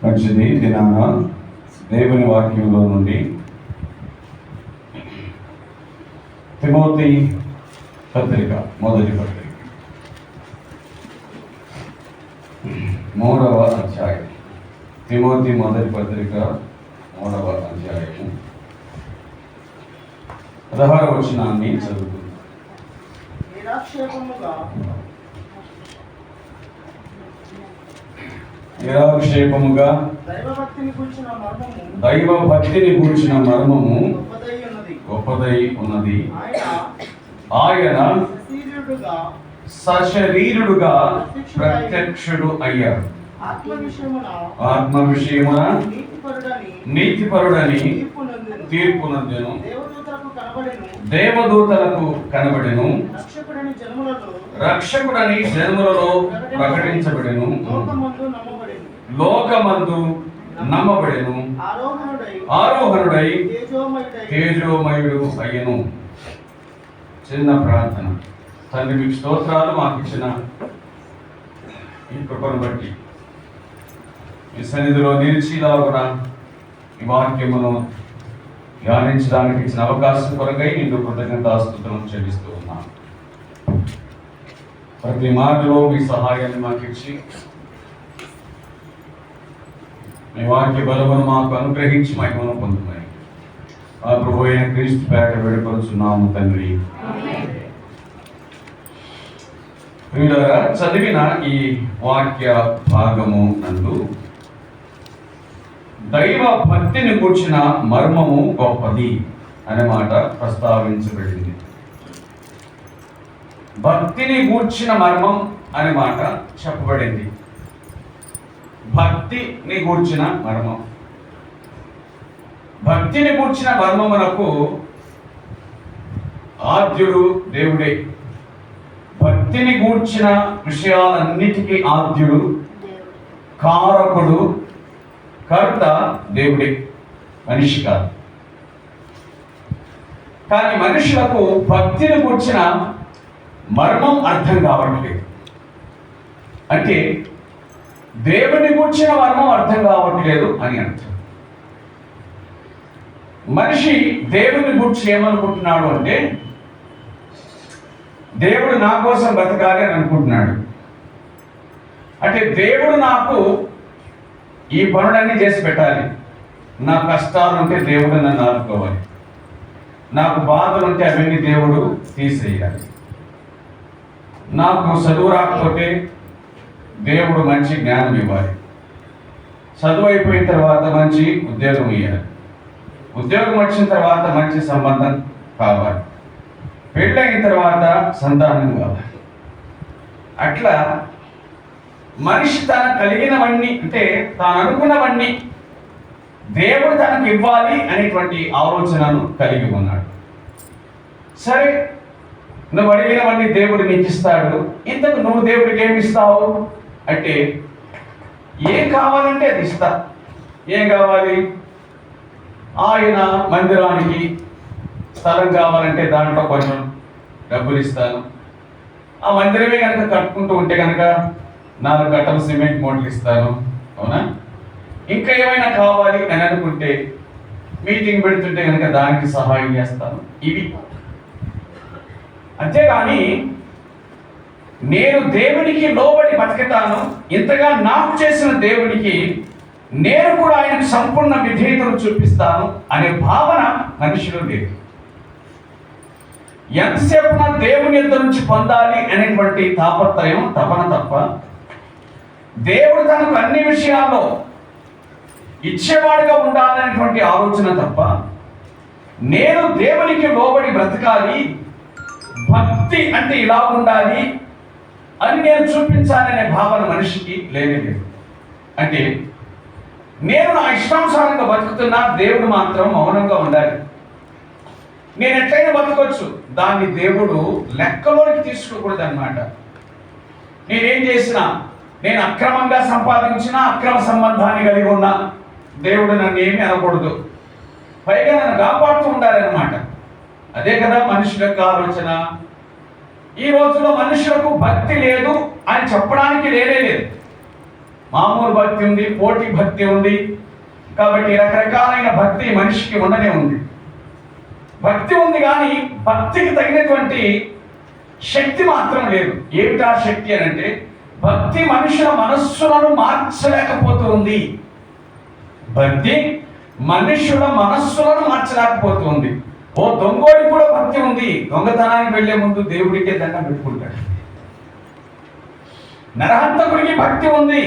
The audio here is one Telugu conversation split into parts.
మంచిది. దినాన దేవుని వాక్యంలో నుండి తిమోతి పత్రిక, మొదటి పత్రిక, 3వ అధ్యాయం. తిమోతి మొదటి పత్రిక 3వ అధ్యాయము 16వ వచనాన్ని చదువుకుందాం. నిరాక్షేపముగా దైవ భక్తిని గూర్చిన మర్మము గొప్పదై ఉన్నది. ఆయన సశరీరుడుగా ప్రత్యక్షుడు అయ్యాడు. ఆత్మ విషయమున నీతిపరుడని తీర్పునందెను. దేవదూతలకు కనబడెను. రక్షకుడని జన్ములలో ప్రకటించబడెను. లోకమందు నమ్మబడెను. ఆరోహణుడై తేజోమయుడు అయ్యను. చిన్న ప్రార్థన. తండ్రి, మీకు స్తోత్రాలు. మాకు ఇచ్చిన ఈ కృపను బట్టి ఈ సన్నిధిలో నిలిచిలాగున ఈ వాక్యమును ధ్యానించడానికి ఇచ్చిన అవకాశం కొరకై నిన్ను కృతజ్ఞతాస్తుతులను చెల్లిస్తూ ఉన్నాను. ప్రతి మాటలో మీ సహాయాన్ని మాకు ఇచ్చి మీ వాక్య బలమును మాకు అనుగ్రహించి మహిమను పొందుమని ఆ ప్రభు అయిన క్రీస్తు పేట వేడుకొనుచున్నాము తండ్రి. ప్రియులారా, చదివిన ఈ వాక్య భాగము నందు దైవ భక్తిని గూర్చిన మర్మము గొప్పది అనే మాట ప్రస్తావించబడింది. భక్తిని గూర్చిన మర్మం అనే మాట చెప్పబడింది. భక్తిని గూర్చిన మర్మం. భక్తిని గూర్చిన మర్మమునకు ఆద్యుడు దేవుడే. భక్తిని గూర్చిన విషయాలన్నిటికీ ఆద్యుడు, కారకుడు, కర్త దేవుడే, మనిషి కాదు. కానీ మనుషులకు భక్తిని గూర్చిన మర్మం అర్థం కావట్లేదు. అంటే దేవుని గూర్చిన మర్మం అర్థం కావట్లేదు అని అర్థం. మనిషి దేవుని గూర్చి ఏమనుకుంటున్నాడు అంటే, దేవుడు నా కోసం బతకాలి అని అనుకుంటున్నాడు. అంటే దేవుడు నాకు ఈ పనులన్నీ చేసి పెట్టాలి. నా కష్టాలు ఉంటే దేవుడు నన్ను ఆదుకోవాలి. నాకు బాధలు ఉంటే అవన్నీ దేవుడు తీసేయాలి. నాకు చదువు రాకపోతే దేవుడు మంచి జ్ఞానం ఇవ్వాలి. చదువు అయిపోయిన తర్వాత మంచి ఉద్యోగం ఇవ్వాలి. ఉద్యోగం వచ్చిన తర్వాత మంచి సంబంధం కావాలి. పెళ్ళైన తర్వాత సంతానం కావాలి. అట్లా మనిషి తనకు కలిగినవన్నీ, అంటే తాను అనుకున్నవన్నీ దేవుడు తనకు ఇవ్వాలి అనేటువంటి ఆలోచనను కలిగి ఉన్నాడు. సరే, నువ్వు అడిగినవన్నీ దేవుడు నీకు ఇస్తాడు. ఇంతకు నువ్వు దేవుడికి ఏమి ఇస్తావు అంటే, ఏం కావాలంటే అది ఇస్తా. ఏం కావాలి? ఆయన మందిరానికి స్థలం కావాలంటే దాంట్లో కొంచెం డబ్బులు ఇస్తాను. ఆ మందిరమే కనుక కట్టుకుంటూ ఉంటే కనుక 4 కట్టల సిమెంట్ మూటలు ఇస్తాను. అవునా? ఇంకా ఏమైనా కావాలి అని అనుకుంటే మీటింగ్ పెడుతుంటే కనుక దానికి సహాయం చేస్తాను. ఇవి. అంతేగాని నేను దేవునికి లోబడి బతుకుతాను, ఇంతగా నాకు చేసిన దేవునికి నేను కూడా ఆయనకు సంపూర్ణ విధేయతను చూపిస్తాను అనే భావన మనిషిలో లేదు. ఎంతసేపు నా దేవుని యొద్ద నుంచి పొందాలి అనేటువంటి తాపత్రయం, తపన తప్ప దేవుడు తనకు అన్ని విషయాల్లో ఇచ్చేవాడిగా ఉండాలనేటువంటి ఆలోచన తప్ప, నేను దేవునికి లోబడి బ్రతకాలి, భక్తి అంటే ఇలా ఉండాలి అని నేను చూపించాలనే భావన మనిషికి లేనే. అంటే నేను నా ఇష్టానుసారంగా బతుకుతున్నా, దేవుడు మాత్రం మౌనంగా ఉండాలి. నేను ఎట్లయినా బతకొచ్చు, దాన్ని దేవుడు లెక్కలోనికి తీసుకోకూడదు అన్నమాట. నేనేం చేసినా, నేను అక్రమంగా సంపాదించిన, అక్రమ సంబంధాన్ని కలిగి ఉన్నా, దేవుడు నన్ను ఏమీ అనకూడదు. పైగా నన్ను కాపాడుతూ ఉండాలన్నమాట. అదే కదా మనుషుల యొక్క ఆలోచన. ఈ రోజులో మనుషులకు భక్తి లేదు అని చెప్పడానికి లేదు. మామూలు భక్తి ఉంది, పోటీ భక్తి ఉంది. కాబట్టి రకరకాలైన భక్తి మనిషికి ఉండనే ఉంది. భక్తి ఉంది కానీ భక్తికి తగినటువంటి శక్తి మాత్రం లేదు. ఏమిటా శక్తి అని అంటే, భక్తి మనుషుల మనస్సులను మార్చలేకపోతూ ఉంది. భక్తి మనుషుల మనస్సులను మార్చలేకపోతుంది. ఓ దొంగోడికి కూడా భక్తి ఉంది. దొంగతనానికి వెళ్లే ముందు దేవుడికే దండం పెట్టుకుంటాడు. నరహంతకుడికి భక్తి ఉంది.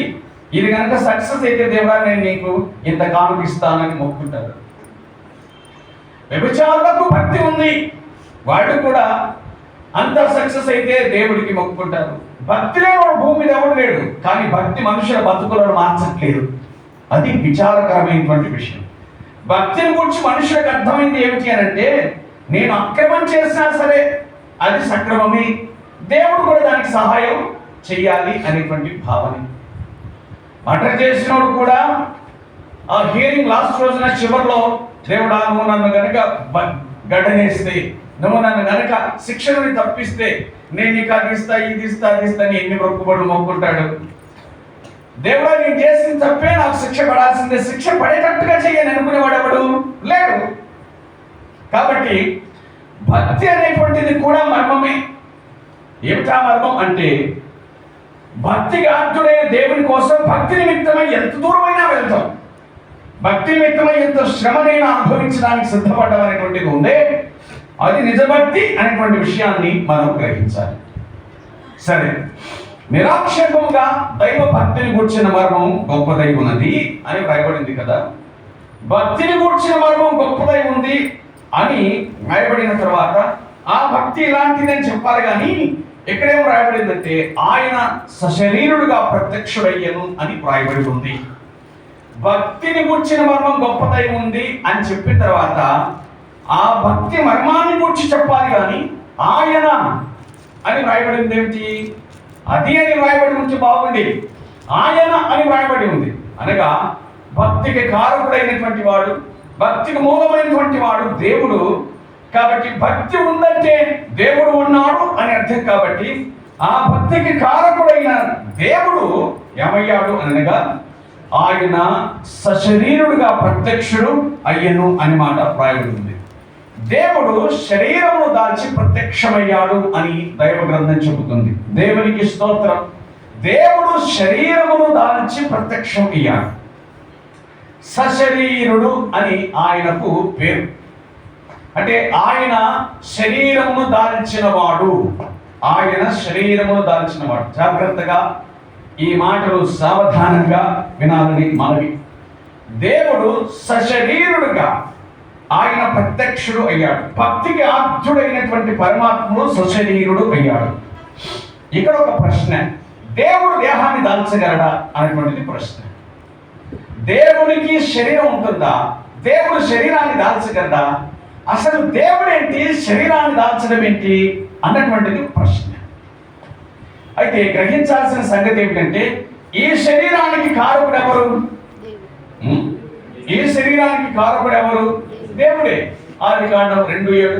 ఇది కనుక సక్సెస్ అయితే దేవుడా నేను నీకు ఇంత కానుకిస్తానని మొక్కుంటారు. వ్యభిచారులకు భక్తి ఉంది. వాళ్ళు కూడా అంత సక్సెస్ అయితే దేవుడికి మొక్కుకుంటారు. భక్తి లేని భూమి మీద ఎవడు లేడు. కానీ భక్తి మనుషుల బతుకులను మార్చట్లేదు. అది విచారకరమైనటువంటి విషయం. భక్తిని గురించి మనుషులకు అర్థమైంది ఏమిటి అని అంటే, నేను అక్రమం చేసినా సరే అది సక్రమమే, దేవుడు కూడా దానికి సహాయం చెయ్యాలి అనేటువంటి భావన. మర్డర్ చేసినోడు కూడా ఆ హియరింగ్ లాస్ట్ రోజున చివరిలో, దేవుడా నువ్వు నన్ను గనక గడ్డనేస్తే, నువ్వు నన్ను గనక శిక్షణని తప్పిస్తే నేను నీకు అది ఇస్తా, ఇది ఇస్తా, అది ఇస్తా అని ఎన్ని మొక్కుబడులు మొక్కుంటాడు. దేవుడా నేను చేసిన తప్పే, నాకు శిక్ష పడాల్సిందే, శిక్ష పడేటట్టుగా చెయ్యని అనుకునేవాడు ఎవడు లేడు. కాబట్టి భక్తి అనేటువంటిది కూడా మర్మమే. ఏమిటా మర్మం అంటే, భక్తికి ఆర్తుడైన దేవుని కోసం భక్తి నిమిత్తమై ఎంత దూరమైనా వెళ్తాం. భక్తి నిమిత్తమై ఎంత శ్రమనైనా అనుభవించడానికి సిద్ధపడ్డం అనేటువంటిది ఉందే, అది నిజభక్తి అనేటువంటి విషయాన్ని మనం గ్రహించాలి. సరే, నిరాక్షేపంగా దైవ భక్తిని గూర్చిన మర్మం గొప్పదై ఉన్నది అని రాయబడింది కదా. భక్తిని గూర్చిన మర్మం గొప్పదై ఉంది అని రాయబడిన తర్వాత ఆ భక్తి ఇలాంటిదని చెప్పాలి. కానీ ఎక్కడేమో రాయబడిందంటే, ఆయన సశరీరుడుగా ప్రత్యక్షుడయ్యను అని రాయబడి ఉంది. భక్తిని గూర్చిన మర్మం గొప్పదై ఉంది అని చెప్పిన తర్వాత ఆ భక్తి మర్మాన్ని గురించి చెప్పాలి. కానీ ఆయన అని రాయబడింది ఏమిటి? అది అని రాయబడి ఉంటే బాగుంది. ఆయన అని రాయబడి ఉంది అనగా భక్తికి కారకుడైనటువంటి వాడు, భక్తికి మూలమైనటువంటి వాడు దేవుడు. కాబట్టి భక్తి ఉందంటే దేవుడు ఉన్నాడు అని అర్థం. కాబట్టి ఆ భక్తికి కారకుడైన దేవుడు ఏమయ్యాడు అనగా, ఆయన సశరీరుడుగా ప్రత్యక్షుడు అయ్యను అని మాట రాయబడింది. దేవుడు శరీరమును దాల్చి ప్రత్యక్షమయ్యాడు అని దైవ గ్రంథం చెబుతుంది. దేవునికి స్తోత్రం. దేవుడు శరీరమును దాల్చి ప్రత్యక్షమయ్యాడు. సశరీరుడు అని ఆయనకు పేరు. అంటే ఆయన శరీరమును దాల్చినవాడు. ఆయన శరీరమును దాల్చినవాడు. జాగ్రత్తగా ఈ మాటలు సావధానంగా వినాలని మనవి. దేవుడు సశరీరుడుగా ఆయన ప్రత్యక్షుడు అయ్యాడు. భక్తికి ఆర్జుడైనటువంటి పరమాత్ముడు సశరీరుడు అయ్యాడు. ఇక్కడ ఒక ప్రశ్న, దేవుడు దేహాన్ని దాల్చగలడా అనేటువంటిది ప్రశ్న. దేవునికి శరీరం ఉంటుందా? దేవుడు శరీరాన్ని దాల్చగలడా? అసలు దేవుడు ఏంటి, శరీరాన్ని దాల్చడం ఏంటి అన్నటువంటిది ప్రశ్న. అయితే గ్రహించాల్సిన సంగతి ఏమిటంటే, ఈ శరీరానికి కారకుడు ఎవరు? ఈ శరీరానికి కారకుడు ఎవరు? దేవుడే. ఆదికాండం 2:7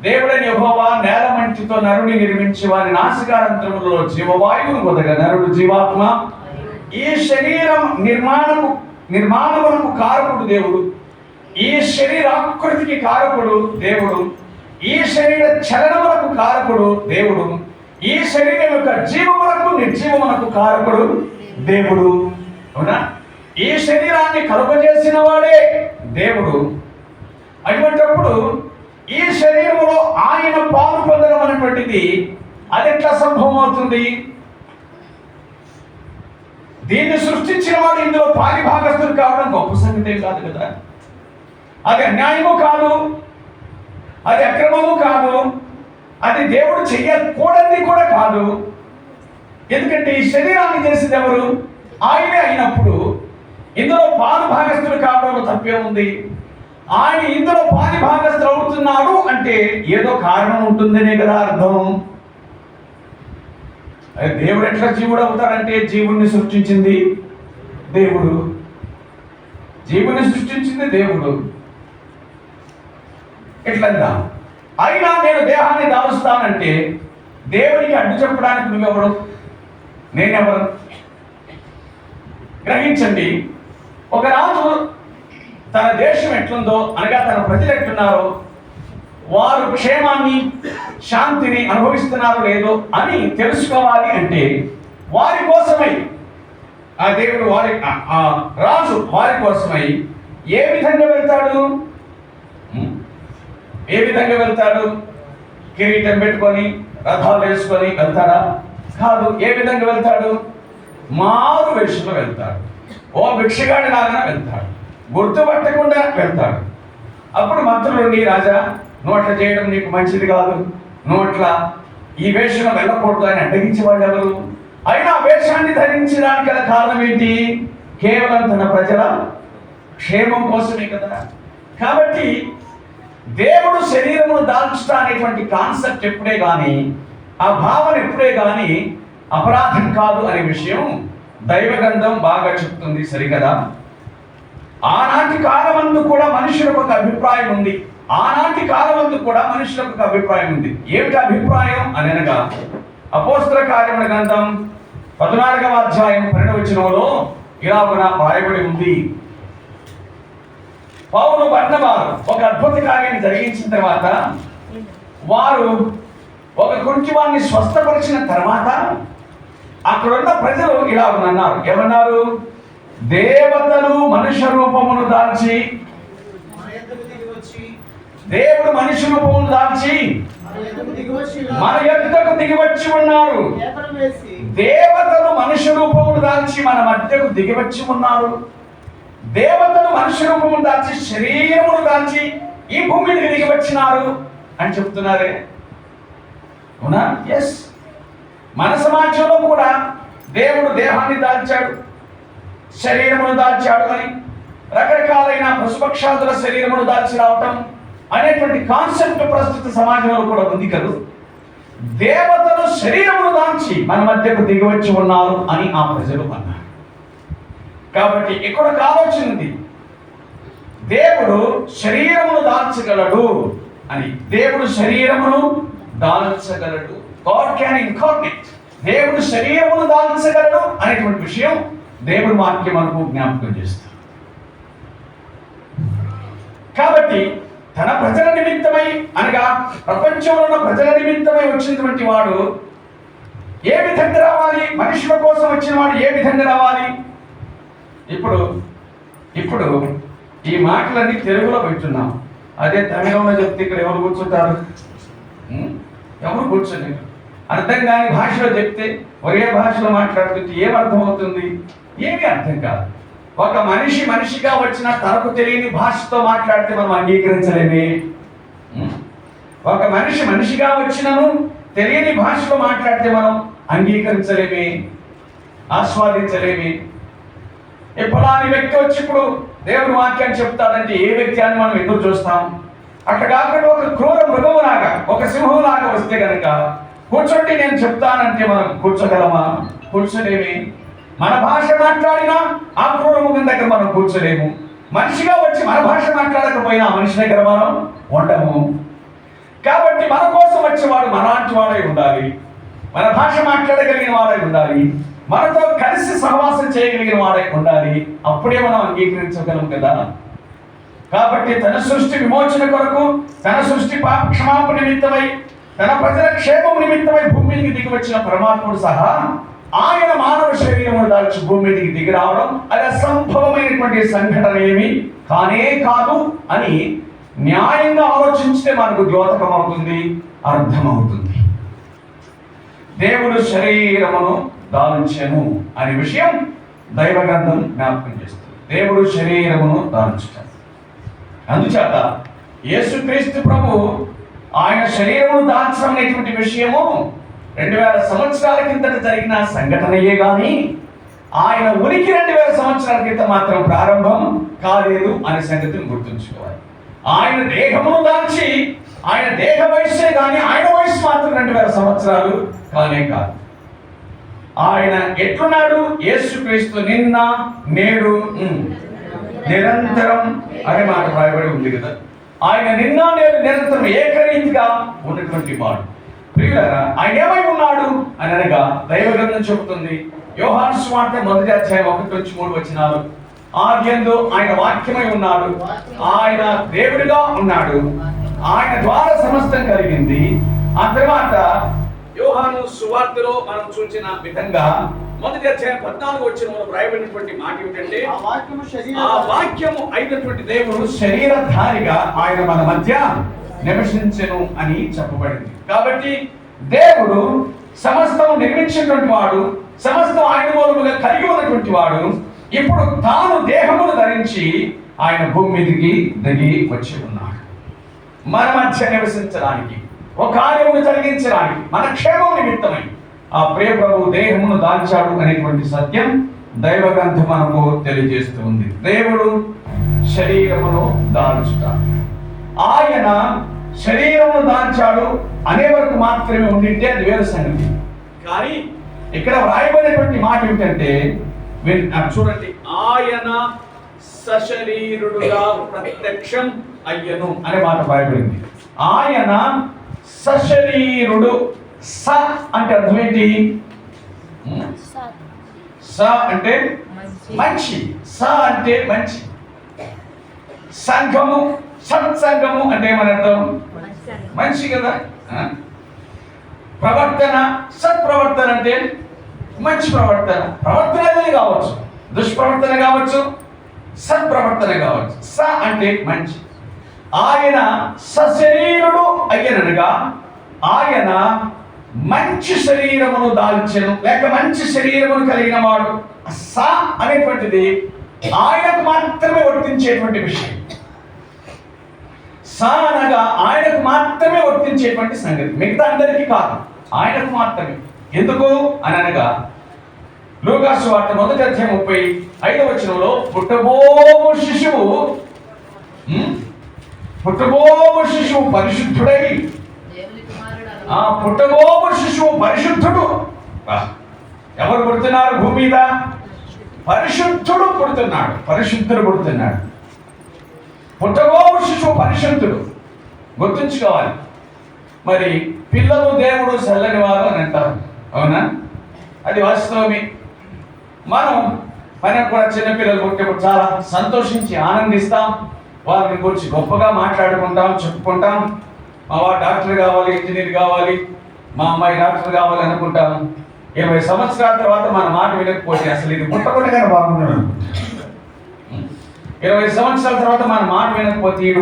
దేవుడైన యెహోవా నేల మంటితో నరుని నిర్మించి వారి నాసికారంధ్రములలో జీవవాయువును వదలగా నరుడు జీవాత్మ. ఈ శరీరం నిర్మాణమునకు కారకుడు దేవుడు. ఈ శరీరాకృతికి కారకుడు దేవుడు. ఈ శరీర చలనములకు కారకుడు దేవుడు. ఈ శరీరం యొక్క జీవమునకు నిర్జీవమునకు కారకుడు దేవుడు. అవునా? ఈ శరీరాన్ని కలుగజేసిన వాడే దేవుడు. అటువంటిప్పుడు ఈ శరీరంలో ఆయన పాలు పొందడం అనేటువంటిది అది ఎట్లా సంభవం అవుతుంది? దీన్ని సృష్టించిన వాడు ఇందులో పారిభాగస్తులు కావడం గొప్ప సంగతే కాదు కదా. అది అన్యాయము కాదు, అది అక్రమము కాదు, అది దేవుడు చెయ్యకూడనిది కూడా కాదు. ఎందుకంటే ఈ శరీరాన్ని చేసింది ఎవరు? ఆయనే అయినప్పుడు ఇందులో పారిభాగస్తులు కావడంలో తప్పే ఉంది. ఆయన ఇందులో పారిభాగస్తులు అవుతున్నాడు అంటే ఏదో కారణం ఉంటుందనే కదా అర్థం. దేవుడు ఎట్లా జీవుడు అవుతాడంటే, జీవుడిని సృష్టించింది దేవుడు, జీవుని సృష్టించింది దేవుడు. ఎట్లా అయినా నేను దేహాన్ని దాలుస్తానంటే దేవుడికి అడ్డు చెప్పడానికి నువ్వెవరు? నేనెవరు? గ్రహించండి, ఒక రాజు తన దేశం ఎట్లుందో అనగా తన ప్రజలు ఎట్లున్నారో, వారు క్షేమాన్ని శాంతిని అనుభవిస్తున్నారో లేదో అని తెలుసుకోవాలి అంటే వారి కోసమై ఆ దేవుడు ఆ రాజు వారి కోసమై ఏ విధంగా వెళ్తాడు? ఏ విధంగా వెళ్తాడు? కిరీటం పెట్టుకొని రథాలు వేసుకొని వెళ్తాడా? కాదు. ఏ విధంగా వెళ్తాడు? మారు వేషంలో వెళ్తాడు. ఓ భిక్షగాడి లాగా వెళ్తాడు, గుర్తుపట్టకుండా వెళ్తాడు. అప్పుడు మంత్రులు, నీ రాజా, నువ్వు అట్లా చేయడం నీకు మంచిది కాదు, నువ్వు అట్లా ఈ వేషంలో వెళ్ళకూడదు అని అడ్డగించేవాళ్ళు ఎవరు? అయినా వేషాన్ని ధరించడానికి గల కారణం ఏంటి? కేవలం తన ప్రజల క్షేమం కోసమే కదా. కాబట్టి దేవుడు శరీరమును దాల్చుట అనేటువంటి కాన్సెప్ట్ ఎప్పుడే కానీ, ఆ భావన ఎప్పుడే కానీ అపరాధం కాదు అనే విషయం దైవ గ్రంథం బాగా చెప్తుంది, సరికదా? ఆనాటి కాలమందు కూడా మనుషులకు ఒక అభిప్రాయం ఉంది. ఆనాటి కాలమందు కూడా మనుషులకు ఒక అభిప్రాయం ఉంది. ఏమిటి అభిప్రాయం అనగా, అపోస్తల కార్యముల గ్రంథం 14వ అధ్యాయం 12వ వచనంలో ఇలాగున రాయబడి ఉంది. పౌలు బర్నబాలు ఒక అద్భుత కార్యాన్ని జరిగించిన తర్వాత, వారు ఒక కుంటివాన్ని స్వస్థపరిచిన తర్వాత అక్కడున్న ప్రజలు ఇలా అన్నారు. ఏమన్నారు? దేవతలు మనుష్య రూపమును దాల్చి, దేవుడు మనుష్య రూపమును దాల్చి మన యొద్దకు దిగివచ్చి ఉన్నారు. దేవతలు మనుష్య రూపమును దాల్చి మన మధ్యకు దిగివచ్చి ఉన్నారు. దేవతలు మనుష్య రూపమును దాల్చి శరీరమును దాల్చి ఈ భూమి మీదకి దిగివచ్చినారు అని చెప్తున్నారే, అవునా? ఎస్. మన సమాజంలో కూడా దేవుడు దేహాన్ని దాల్చాడు, శరీరమును దాల్చాడు అని, రకరకాలైన పశుపక్షాదుల శరీరమును దాల్చి రావటం అనేటువంటి కాన్సెప్ట్ ప్రస్తుత సమాజంలో కూడా ఉంది కదా. దేవతలు శరీరమును దాల్చి మన మధ్యకు దిగివచ్చి ఉన్నారు అని ఆ ప్రజలు అన్నారు. కాబట్టి ఇక్కడ ఒక ఆలోచన ఉంది, దేవుడు శరీరమును దాల్చగలడు అని. దేవుడు శరీరమును దాల్చగలడు. God can incarnate. దేవుడు శరీరమును దాల్చగలడు అనేటువంటి విషయం దేవుడి వాక్యం మనకు జ్ఞాపకం చేస్తారు. కాబట్టి తన ప్రజల నిమిత్తమై అనగా ప్రపంచంలో ఉన్న ప్రజల నిమిత్తమై వచ్చినటువంటి వాడు ఏ విధంగా రావాలి? మనుషుల కోసం వచ్చిన వాడు ఏ విధంగా రావాలి? ఇప్పుడు ఈ మాటలన్నీ తెలుగులో పెట్టున్నాం. అదే తమిళంలో చెప్తే ఇక్కడ ఎవరు కూర్చుంటారు? ఎవరు కూర్చోలేరు. అర్థం కాని భాషలో చెప్తే, ఒరే భాషలో మాట్లాడుతుంటే ఏం అర్థం అవుతుంది? ఏమీ అర్థం కాదు. ఒక మనిషిగా వచ్చిన తనకు తెలియని భాషతో మాట్లాడితే మనం అంగీకరించలేమే. ఒక మనిషిగా వచ్చినను తెలియని భాషలో మాట్లాడితే మనం అంగీకరించలేమే, ఆస్వాదించలేమే. ఫలాని వ్యక్తి వచ్చి ఇప్పుడు దేవుని వాక్యాన్ని చెప్తాడంటే ఏ వ్యక్తి అని మనం ఎదురు చూస్తాం. అక్కడ కాకుండా ఒక క్రూర మృగములాగా, ఒక సింహంలాగా వస్తే కనుక కూర్చోండి నేను చెప్తానంటే మనం కూర్చోగలమా? కూర్చోలేమే. మన భాష మాట్లాడినా ఆ క్రూర మృగం దగ్గర మనం కూర్చోలేము. మనిషిగా వచ్చి మన భాష మాట్లాడకపోయినా మనిషి దగ్గర మనం ఉండము. కాబట్టి మన కోసం వచ్చేవాడు మనలాంటి వాడై ఉండాలి, మన భాష మాట్లాడగలిగిన వాడై ఉండాలి, మనతో కలిసి సహవాసం చేయగలిగిన వాడై ఉండాలి. అప్పుడే మనం అంగీకరించగలం కదా. కాబట్టి తన సృష్టి విమోచన కొరకు, తన సృష్టి పాప క్షమాపణ నిమిత్తమై, తన ప్రజల క్షేమం నిమిత్తమై భూమి మీదకి దిగి వచ్చిన పరమాత్ముడు సహా ఆయన మానవ శరీరమును దాల్చి భూమి మీదకి దిగి రావడం అది అసంభవమైనటువంటి సంఘటన ఏమి కానే కాదు అని న్యాయంగా ఆలోచించితే మనకు ద్యోతకం అవుతుంది, అర్థమవుతుంది. దేవుడు శరీరమును దాల్చెను అనే విషయం దైవ గ్రంథం జ్ఞాపకం చేస్తుంది. దేవుడు శరీరమును దాల్చుతాడు. అందుచేత యేసుక్రీస్తు ప్రభు ఆయన శరీరమును దాల్చడం అనేటువంటి విషయము 2000 సంవత్సరాల కిందట జరిగిన సంఘటనయే కానీ ఆయన ఉనికి 2000 సంవత్సరాల క్రితం మాత్రం ప్రారంభం కాలేదు అనే సంగతిని గుర్తుంచుకోవాలి. ఆయన దేహమును దాల్చి ఆయన దేహ వయస్సే కానీ ఆయన వయస్సు మాత్రం 2000 సంవత్సరాలు కానే కాదు. ఆయన ఎట్లున్నాడు? యేసుక్రీస్తు నిన్న నేడు నిరంతరం అనే మాట రాయబడి ఉంది కదా. ఆయన నిన్న నేడు నిరంతరం ఏకరీతిగా ఉన్నటువంటి వాడు. ప్రియులారా, ఆయన ఏమై ఉన్నాడు అని అనగా దైవ గ్రంథం చెబుతుంది, యోహాను సువార్త 1వ అధ్యాయం 1-3 వచనాలు. ఆదియందు ఆయన వాక్యమై ఉన్నాడు, ఆయన దేవుడిగా ఉన్నాడు, ఆయన ద్వారా సమస్తం కలిగింది. ఆ తర్వాత యోహాను సువార్తలో మనం చూసిన విధంగా 1వ అధ్యాయం 14వ వచనంలో రాయబడినటువంటి మాట ఏమిటంటే, ఆ వాక్యము అయినటువంటి దేవుడు శరీరధారిగా ఆయన మన మధ్య నివసించెను అని చెప్పబడింది. కాబట్టి దేవుడు సమస్తం నిర్మించినటువంటి వాడు, సమస్తం ఆయన మూలముగా కలిగి ఉన్నటువంటి వాడు ఇప్పుడు తాను దేహమును ధరించి ఆయన భూమి మీదకి దిగి వచ్చి ఉన్నాడు. మన మధ్య నివసించడానికి, ఒక కార్యమును జరిగించడానికి, మన క్షేమం నిమిత్తమై ఆ ప్రియ ప్రభు దేహమును దాల్చాడు అనేటువంటి సత్యం దైవ గ్రంథం మనకు తెలియజేస్తూ ఉంది. దేవుడు శరీరమును దాల్చుట, ఆయన శరీరమును దాల్చాడు అనే వరకు మాత్రమే ఉండింటే అది వేరు సంగతి. కానీ ఇక్కడ వ్రాయబడినటువంటి మాట ఏమిటంటే, చూడండి, ఆయన సశరీరుడుగా ప్రత్యక్షం అయ్యను అనే మాట వ్రాయబడింది. ఆయన సశరీరుడు. స అంటే అర్థం ఏంటి? స అంటే మంచి, స అంటే మంచి. సంఘము, సత్సంగము అంటే ఏమని అర్థం? మంచి కదా. ప్రవర్తన, సత్ప్రవర్తన అంటే మంచి ప్రవర్తన. ప్రవర్తన అనేది కావచ్చు, దుష్ప్రవర్తన కావచ్చు, సత్ప్రవర్తన కావచ్చు. స అంటే మంచి. ఆయన సశరీరుడు అయ్యనగా ఆయన మంచి శరీరమును దాల్చెను, లేక మంచి శరీరమును కలిగిన వాడు. స అనేటువంటిది ఆయనకు మాత్రమే వర్తించేటువంటి విషయం. స అనగా ఆయనకు మాత్రమే వర్తించేటువంటి సంగతి, మిగతా అందరికీ కాదు, ఆయనకు మాత్రమే. ఎందుకు అని అనగా లూకా సువార్త 1వ అధ్యాయం 35వ వచనంలో పుట్టబోవు శిశువు పరిశుద్ధుడై, పుట్టబోవు శిశువు పరిశుద్ధుడు. ఎవరు పుడుతున్నారు భూమి మీద? పరిశుద్ధుడు పుడుతున్నాడు, పరిశుద్ధుడు పుడుతున్నాడు. పుట్టబోవు శిశువు పరిశుద్ధుడు, గుర్తుంచుకోవాలి. మరి పిల్లలు దేవుడు చల్లని వారు అని అంటారు, అవునా? అది వాస్తవమే. మనం కూడా చిన్నపిల్లలు పుట్టినప్పుడు చాలా సంతోషించి ఆనందిస్తాం, వారిని గురించి గొప్పగా మాట్లాడుకుంటాం, చెప్పుకుంటాం. మా వాడు డాక్టర్ కావాలి, ఇంజనీర్ కావాలి, మా అమ్మాయి డాక్టర్ కావాలి అనుకుంటాం. 20 సంవత్సరాల తర్వాత మన మాట వినకపోతే అసలు ఇది పుట్టకుండానే బాగున్నాడు అనుకుంటాం. 20 సంవత్సరాల తర్వాత మన మాట వినకపోతే వీడు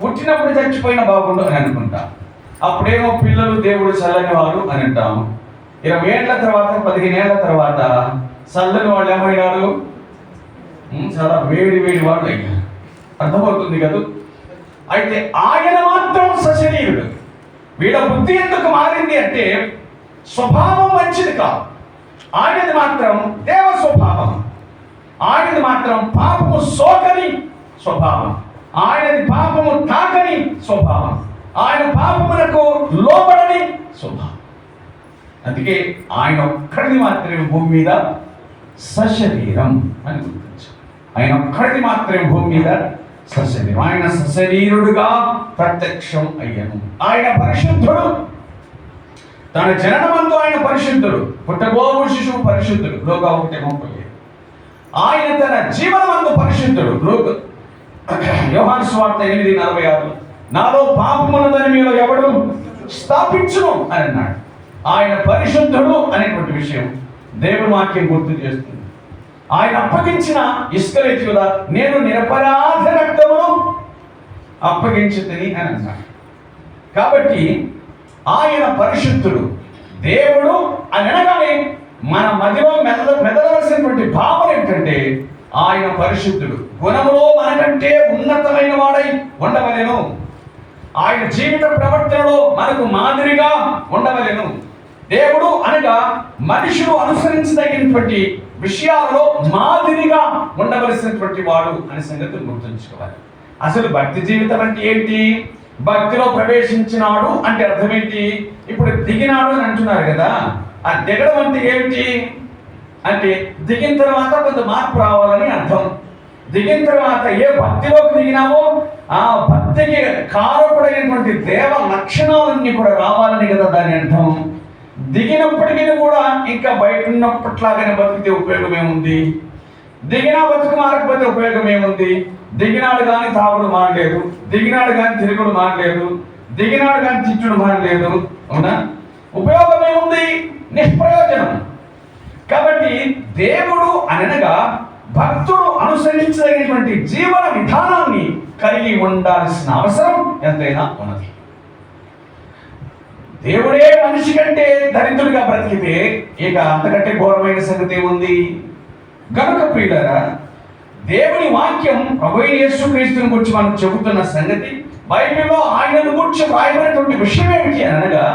పుట్టినప్పుడు చచ్చిపోయినా బాగుండు అని అనుకుంటాం. అప్పుడేమో పిల్లలు దేవుడు చల్లని వారు అని అంటాము. 20 ఏళ్ల తర్వాత, 15 ఏళ్ల తర్వాత చల్లని వాళ్ళు ఏమయ్యారు? చాలా వేడి వాడు అయ్యారు. అర్థమవుతుంది కదా. అయితే ఆయన మాత్రం సశరీరుడు. వీళ్ళ బుద్ధి ఎందుకు మారింది అంటే స్వభావం మంచిది కాదు. ఆయనది మాత్రం దేవ స్వభావం, ఆయనది మాత్రం పాపము సోకని స్వభావం, ఆయనది పాపము తాకని స్వభావం, ఆయన పాపమునకు లోబడని స్వభావం. అందుకే ఆయన ఒక్కడిని మాత్రమే భూమి మీద సశరీరం అని గుర్తించారు. ఆయన ఒక్కడిని మాత్రమే భూమి మీద సశరీరం. ఆయన సశరీరుడుగా ప్రత్యక్షం అయ్యను. ఆయన పరిశుద్ధుడు. తన జననమందు ఆయన పరిశుద్ధుడు. పుట్టబోవు శిశువు పరిశుద్ధుడు. లోకా 1:30. ఆయన తన జీవనమందు పరిశుద్ధుడు. యోహాను సువార్త 8:46 నాలో పాపమున్నదని మీలో ఎవడు స్థాపించును అని అన్నాడు. ఆయన పరిశుద్ధుడు అనేటువంటి విషయం దేవుని వాక్యం గుర్తు చేస్తుంది. ఆయన అప్పగించిన ఇస్కరియోతు యూదా, నేను నిరపరాధ రక్తమును అప్పగించుతని అని అన్నాడు. కాబట్టి ఆయన పరిశుద్ధుడు. దేవుడు అని అనగానే మన మధ్యలో మెదలవలసినటువంటి భావన ఏంటంటే ఆయన పరిశుద్ధుడు. గుణములో మనకంటే ఉన్నతమైన వాడై ఉండవలెను. ఆయన జీవిత ప్రవర్తనలో మనకు మాదిరిగా ఉండవలెను. దేవుడు అనగా మనుషులు అనుసరించదగినటువంటి విషయాలలో మాదిరిగా ఉండవలసినటువంటి వాడు అనే సంగతి గుర్తుంచుకోవాలి. అసలు భక్తి జీవితం అంటే ఏంటి? భక్తిలో ప్రవేశించినాడు అంటే అర్థం ఏంటి? ఇప్పుడు దిగినాడు అని అంటున్నారు కదా. ఆ దిగడం అంటే ఏంటి అంటే దిగిన తర్వాత కొంత మార్పు రావాలని అర్థం. దిగిన తర్వాత ఏ భక్తిలోకి దిగినావో ఆ భక్తికి కారకుడైనటువంటి దేవ లక్షణాలన్నీ కూడా రావాలని కదా దాని అర్థం. దిగినప్పటికీ కూడా ఇంకా బయట ఉన్నప్పట్లాగానే బతికితే ఉపయోగం ఏముంది? దిగినా బతుకు మారకపోతే ఉపయోగం ఏముంది? దిగినాడు కానీ తాగుడు మానలేదు, దిగినాడు కానీ తిరుగుడు మానలేదు, దిగినాడు కానీ తిట్టుడు మానలేదు. అవునా? ఉపయోగం ఏముంది? నిష్ప్రయోజనం. కాబట్టి దేవుడు అనగా భక్తుడు అనుసరించదగినటువంటి జీవన విధానాన్ని కలిగి ఉండాల్సిన అవసరం ఎంతైనా ఉన్నది. దేవుడే మనిషి కంటే దరిద్రుడిగా బ్రతికితే ఇక అంతకంటే ఘోరమైన సంగతి ఉంది. గనుక ప్రియులారా, దేవుని వాక్యం ప్రభువైన యేసుక్రీస్తుని గురించి మనం చెబుతున్న సంగతి, బైబిల్లో ఆయనను గురించి రాయబడినటువంటి విషయం ఏమిటి అనగా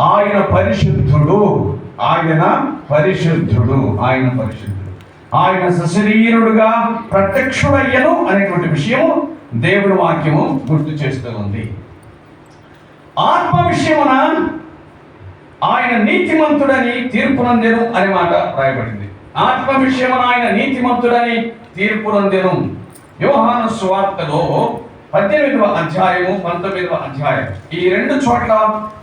ఆయన పరిశుద్ధుడు, ఆయన పరిశుద్ధుడు, ఆయన పరిశుద్ధుడు, ఆయన సశరీరుడుగా ప్రత్యక్షుడయ్యను అనేటువంటి విషయము దేవుని వాక్యము గుర్తు చేస్తూ ఉంది. ఆత్మ విషయమున ఆయన నీతిమంతుడని తీర్పునందెను అనే మాట రాయబడింది. ఆత్మ విషయమున ఆయన నీతిమంతుడని తీర్పునందెను. యోహాను సువార్తలో 18వ అధ్యాయము 19వ అధ్యాయం ఈ రెండు చోట్ల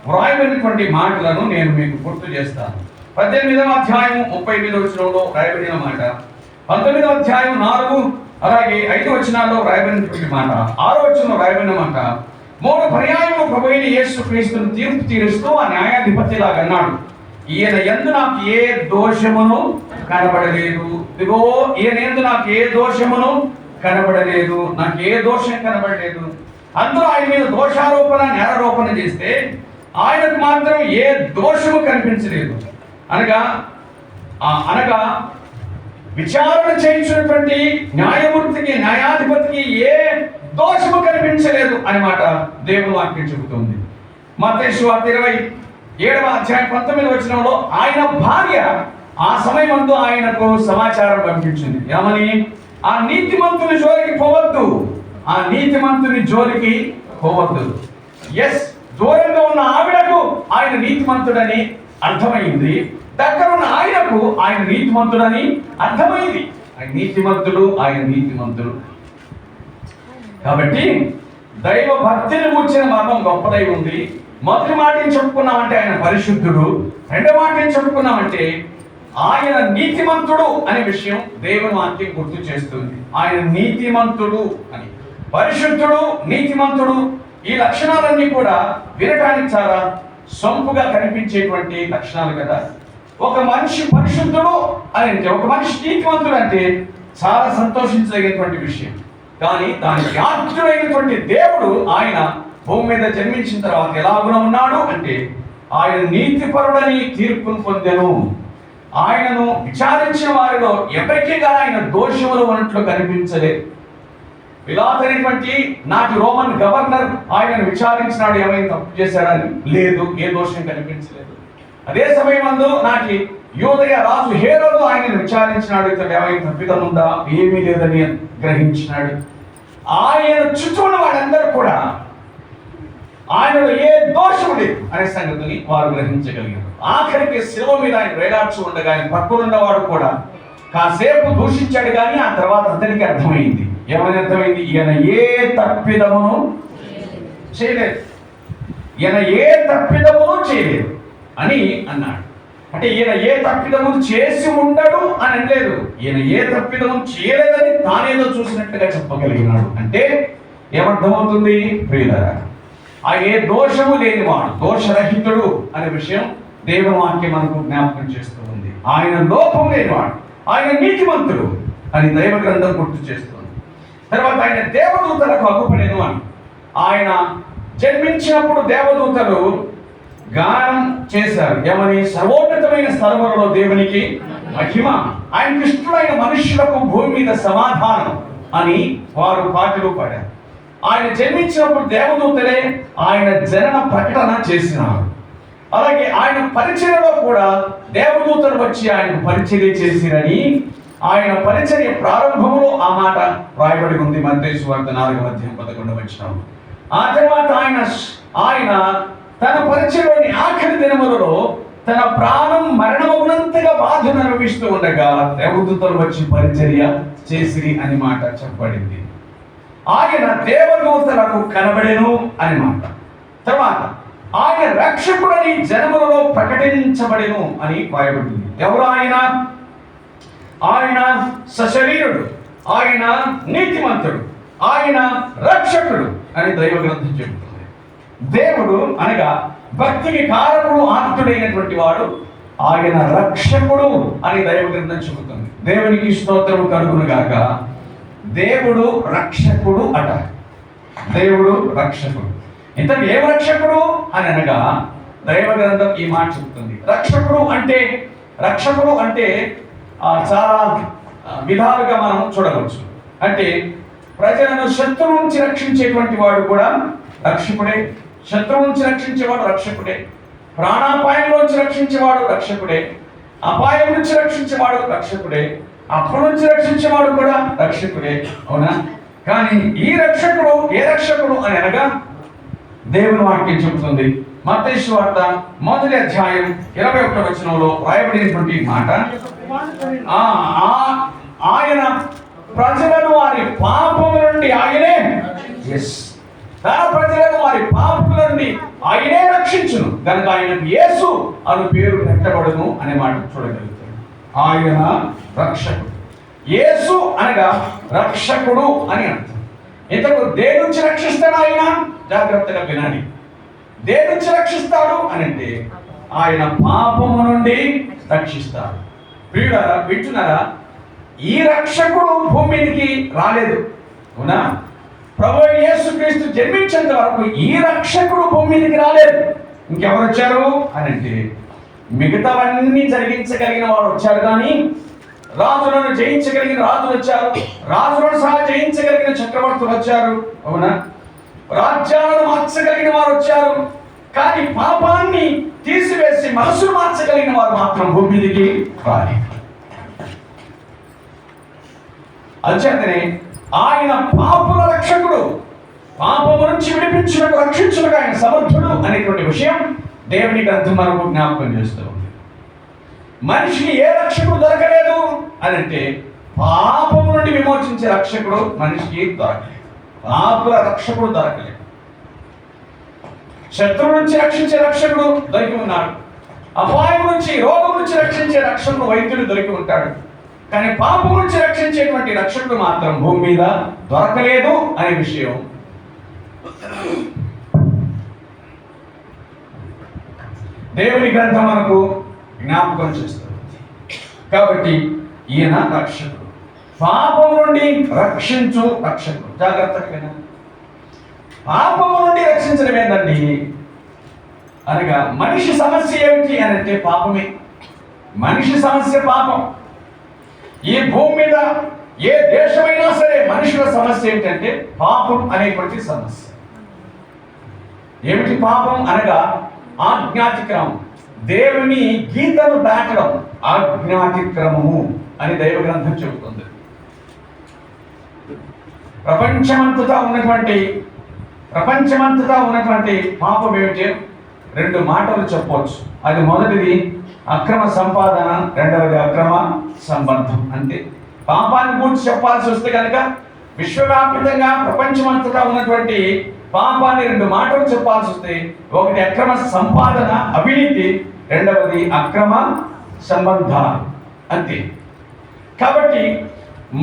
వ్రాయబడినటువంటి మాటలను నేను మీకు గుర్తు చేస్తాను. 18వ అధ్యాయం 38వ వచనంలో రాయబడిన మాట, 19వ అధ్యాయం 4 అలాగే 5 వచనాల్లో రాయబడినటువంటి మాట, 6వ వచనంలో రాయబడిన మాట, 3 పర్యాయములు ప్రభువైన యేసుక్రీస్తును తీర్పు తీరుస్తూ ఆ న్యాయాధిపతిలాగా అన్నాడు, ఈయన యందు నాకు ఏ దోషమును కనబడలేదు. ఇదిగో ఈయన యందు నాకు ఏ దోషమును కనబడలేదు, నాకు ఏ దోషం కనబడలేదు. అందరూ ఆయన మీద దోషారోపణ నేరారోపణ చేస్తే ఆయనకు మాత్రం ఏ దోషము కనిపించలేదు. అనగా విచారణ చేయించినటువంటి న్యాయమూర్తికి, న్యాయాధిపతికి ఏ దోషము కనిపించలేదు అని మాట దేవుని వాక్యం చెబుతుంది. మత్తయి సువార్త 27వ అధ్యాయం 19వ వచనంలో ఆయన భార్య ఆ సమయమందు ఆయనకు సమాచారం పంపించింది. ఏమని? ఆ నీతిమంతుని జోలికి పోవద్దు, ఆ నీతిమంతుని జోలికి పోవద్దు. ఎస్, దూరంగా ఉన్న ఆవిడకు ఆయన నీతిమంతుడని అర్థమైంది, దగ్గర ఉన్న ఆయనకు ఆయన నీతిమంతుడని అర్థమైంది. ఆయన నీతిమంతుడు, ఆయన నీతిమంతుడు. కాబట్టి దైవ భక్తిని కూర్చిన మర్మం గొప్పదై ఉంది. మొదటి మాటని చెప్పుకున్నామంటే ఆయన పరిశుద్ధుడు, రెండవ మాటని చెప్పుకున్నామంటే ఆయన నీతిమంతుడు అనే విషయం దేవుని వాక్యం గుర్తు చేస్తుంది. ఆయన నీతిమంతుడు అని, పరిశుద్ధుడు, నీతిమంతుడు, ఈ లక్షణాలన్నీ కూడా వినటానికి చాలా సొంపుగా కనిపించేటువంటి లక్షణాలు కదా. ఒక మనిషి పరిశుద్ధుడు అని అంటే, ఒక మనిషి నీతిమంతుడు అంటే చాలా సంతోషించదగినటువంటి విషయం. కానీ దానికి ఆత్ముడైనటువంటి దేవుడు ఆయన భూమి మీద జన్మించిన తర్వాత ఎలాగున ఉన్నాడు అంటే ఆయన నీతిపరుడని తీర్పును పొందెను. ఆయనను విచారించిన వారిలో ఎవరికీ కానీ ఆయన దోషములు ఉన్నట్లు కనిపించలేదు. పిలాతనేటువంటి నాటి రోమన్ గవర్నర్ ఆయనను విచారించినాడు, ఏమైనా తప్పు చేశాడని. లేదు, ఏ దోషం కనిపించలేదు. అదే సమయమందు నాటి యూదయ రాజు హేరోదు ఆయనను విచారించినాడు, ఇతడు ఏమైనా తప్పిదం ఉందా? ఏమీ లేదని గ్రహించినాడు. ఆయన చుట్టూ ఉన్న వాళ్ళందరూ కూడా ఆయనలో ఏ దోషం లేదు అనే సంగతిని వారు గ్రహించగలిగారు. ఆఖరికి శిలువ మీద ఆయన వేలాడుచు ఉండగా ఆయన పక్కనున్నవాడు కూడా కాసేపు దూషించాడు, కానీ ఆ తర్వాత అతనికి అర్థమైంది. ఏమని అర్థమైంది? ఈయన ఏ తప్పిదమును చేయలేదు, ఈయన ఏ తప్పిదమును చేయలేదు అని అన్నాడు. అంటే ఈయన ఏ తప్పిదమును చేసి ఉండడు అని అనలేదు, ఈయన ఏ తప్పిదము చేయలేదని తానేదో చూసినట్టుగా చెప్పగలిగినాడు. అంటే ఏమర్థమవుతుంది ప్రియులారా? ఆ ఏ దోషము లేనివాడు, దోషరహితుడు అనే విషయం దేవుని వాక్యం మనకు జ్ఞాపకం చేస్తూ ఉంది. ఆయన లోపం లేనివాడు, ఆయన నీతిమంతుడు అని దైవ గ్రంథం గుర్తు చేస్తుంది. తర్వాత ఆయన దేవదూతలకు అగుపడెను అని, ఆయన జన్మించినప్పుడు దేవదూతలు గానం చేశారు. ఏమని? సర్వోన్నతమైన స్థలములలో దేవునికి మహిమ, ఆయనకు ఇష్టమైన మనుష్యులకు భూమి మీద సమాధానం అని వారు పాటలు పాడారు. ఆయన జన్మించినప్పుడు దేవదూతలే ఆయన జనన ప్రకటన చేసినారు. అలాగే ఆయన పరిచర్యలో కూడా దేవదూతలు వచ్చి ఆయనకు పరిచర్య చేసిరని ఆయన పరిచర్య ప్రారంభంలో ఆ మాట రాయబడి ఉంది. మత్తయి సువార్త 4వ అధ్యాయం 11వ వచనం. ఆ తర్వాత ఆయన తన పరిచర్యలోని ఆఖరి దినములలో తన ప్రాణం మరణమగునంతగా బాధను అనుభవిస్తూ ఉండగా దేవదూతలు వచ్చి పరిచర్య చేసిరి అని మాట చెప్పబడింది. ఆయన దేవదూతలకు కనబడెను అని మాట. తర్వాత ఆయన రక్షకుడని జనములలో ప్రకటించబడెను అని రాయబడింది. ఎవరు ఆయన? ఆయన సశరీరుడు, ఆయన నీతిమంతుడు, ఆయన రక్షకుడు అని దైవ గ్రంథం చెబుతుంది. దేవుడు అనగా భక్తికి కారకుడు, ఆప్తుడైనటువంటి వాడు, ఆయన రక్షకుడు అని దైవ గ్రంథం చెబుతుంది. దేవునికి స్తోత్రము కలుగును గాక. దేవుడు రక్షకుడు అట. దేవుడు రక్షకుడు. ఇంతకు ఏం రక్షకుడు అని అనగా దైవ గ్రంథం ఈ మాట చెబుతుంది. రక్షకుడు అంటే చాలా విధాలుగా మనం చూడవచ్చు. అంటే ప్రజలను శత్రువు నుంచి రక్షించేటువంటి వాడు కూడా రక్షకుడే. శత్రువు నుంచి రక్షించేవాడు రక్షకుడే. ప్రాణాపాయంలోంచి రక్షించేవాడు రక్షకుడే. అపాయం నుంచి రక్షించేవాడు రక్షకుడే. అప్పు నుంచి రక్షించేవాడు కూడా రక్షకుడే. అవునా? కానీ ఈ రక్షకుడు ఏ రక్షకుడు అని అనగా దేవుని వాక్యం చెబుతుంది. మత్తయి సువార్త 1వ అధ్యాయం 21వ వచనంలో రాయబడినటువంటి మాట, ఆయన ప్రజలను వారి పాపముల నుండి ఆయనే తన ప్రజలను వారి పాపముల నుండి ఆయనే రక్షించును కనుక ఆయనకు యేసు అను పేరు పెట్టబడును అనే మాట చూడగలుగుతాడు. ఆయన రక్షకుడు. యేసు అనగా రక్షకుడు అని అర్థం. ఇంతకు దేని నుంచి రక్షిస్తాడు ఆయన? జాగ్రత్తగా వినాలి. దేని నుంచి రక్షిస్తాడు అని అంటే ఆయన పాపము నుండి రక్షిస్తాడు. ప్రియులారా, వింటున్నారా? ఈ రక్షకుడు భూమి మీదకి రాలేదు. అవునా? ప్రభువు యేసుక్రీస్తు జన్మించేంత వరకు ఈ రక్షకుడు భూమి మీదకి రాలేదు. ఇంకెవరు వచ్చారు అని అంటే మిగతావన్నీ జరిగించగలిగిన వాడు వచ్చారు. కానీ రాజులను జయించగలిగిన రాజులు వచ్చారు. రాజులను సహా జయించగలిగిన చక్రవర్తులు వచ్చారు. అవునా? రాజ్యాలను మార్చగలిగిన వారు వచ్చారు. కానీ పాపాన్ని తీసివేసి మనసును మార్చగలిగిన వారు మాత్రం భూమి మీదకి రాలేదు. అంచేతనే ఆయన పాపుల రక్షకుడు, పాపము నుంచి విడిపించుటకు రక్షించుటకు ఆయన సమర్థుడు అనేటువంటి విషయం దేవుని గ్రంథం మనకు జ్ఞాపకం చేస్తూ ఉంది. మనిషికి ఏ రక్షకుడు దొరకలేదు అని అంటే పాపము నుండి విమోచించే రక్షకుడు మనిషికి దొరకలేదు. పాపుల రక్షకుడు దొరకలేదు. శత్రువు నుంచి రక్షించే రక్షకుడు దొరికి ఉన్నాడు. అపాయం నుంచి, రోగం నుంచి రక్షించే రక్షకుడు వైద్యుడు దొరికి ఉంటాడు. కానీ పాపం నుంచి రక్షించేటువంటి రక్షకుడు మాత్రం భూమి మీద దొరకలేదు అనే విషయం దేవుని గ్రంథం మనకు జ్ఞాపకం చేస్తుంది. కాబట్టి ఈయన రక్షకుడు, పాపం నుండి రక్షించు రక్షకుడు. జాగ్రత్తగా వినండి. పాపము నుండి రక్షించడం ఏంటండి అనగా మనిషి సమస్య ఏమిటి అని అంటే పాపమే. మనిషి సమస్య పాపం. ఈ భూమి మీద ఏ దేశమైనా సరే మనుషుల సమస్య ఏమిటంటే పాపం అనేటువంటి సమస్య. ఏమిటి పాపం అనగా ఆజ్ఞాతిక్రమం, దేవుని గీతను దాటడం ఆజ్ఞాతిక్రమము అని దైవ గ్రంథం చెబుతుంది. ప్రపంచమంతటా ఉన్నటువంటి పాపం ఏమిటి? 2 మాటలు చెప్పవచ్చు. అది మొదటిది అక్రమ సంపాదన, రెండవది అక్రమ సంబంధం. అంతే. పాపాన్ని గురించి చెప్పాల్సి వస్తే కనుక విశ్వవ్యాప్తంగా ప్రపంచమంతటా ఉన్నటువంటి పాపాన్ని 2 మాటలు చెప్పాల్సి వస్తే ఒకటి అక్రమ సంపాదన, అవినీతి, రెండవది అక్రమ సంబంధాలు. అంతే. కాబట్టి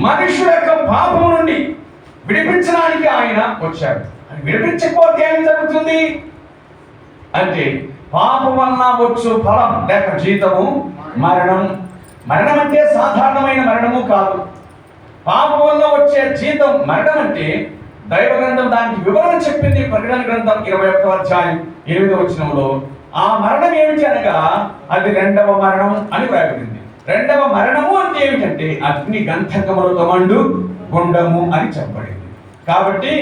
మనుషుల యొక్క పాపం నుండి విడిపించడానికి ఆయన వచ్చాడు. విడిపించకపోతే ఏం జరుగుతుంది అంటే పాపం వలన వచ్చు ఫలం లేక జీతము మరణం. మరణం అంటే సాధారణమైన మరణము కాదు. పాపం వలన వచ్చే జీతం మరణం అంటే దైవ గ్రంథం దానికి వివరణ చెప్పింది. ప్రకటన గ్రంథం 21వ అధ్యాయం 8వ వచనంలో ఆ మరణం ఏమిటి అనగా అది 2వ మరణం అని వ్రాయబడింది. 2వ మరణము అంటే ఏమిటంటే అగ్ని గంధకములతో మండు గుండము అని చెప్పబడింది. కాబట్టి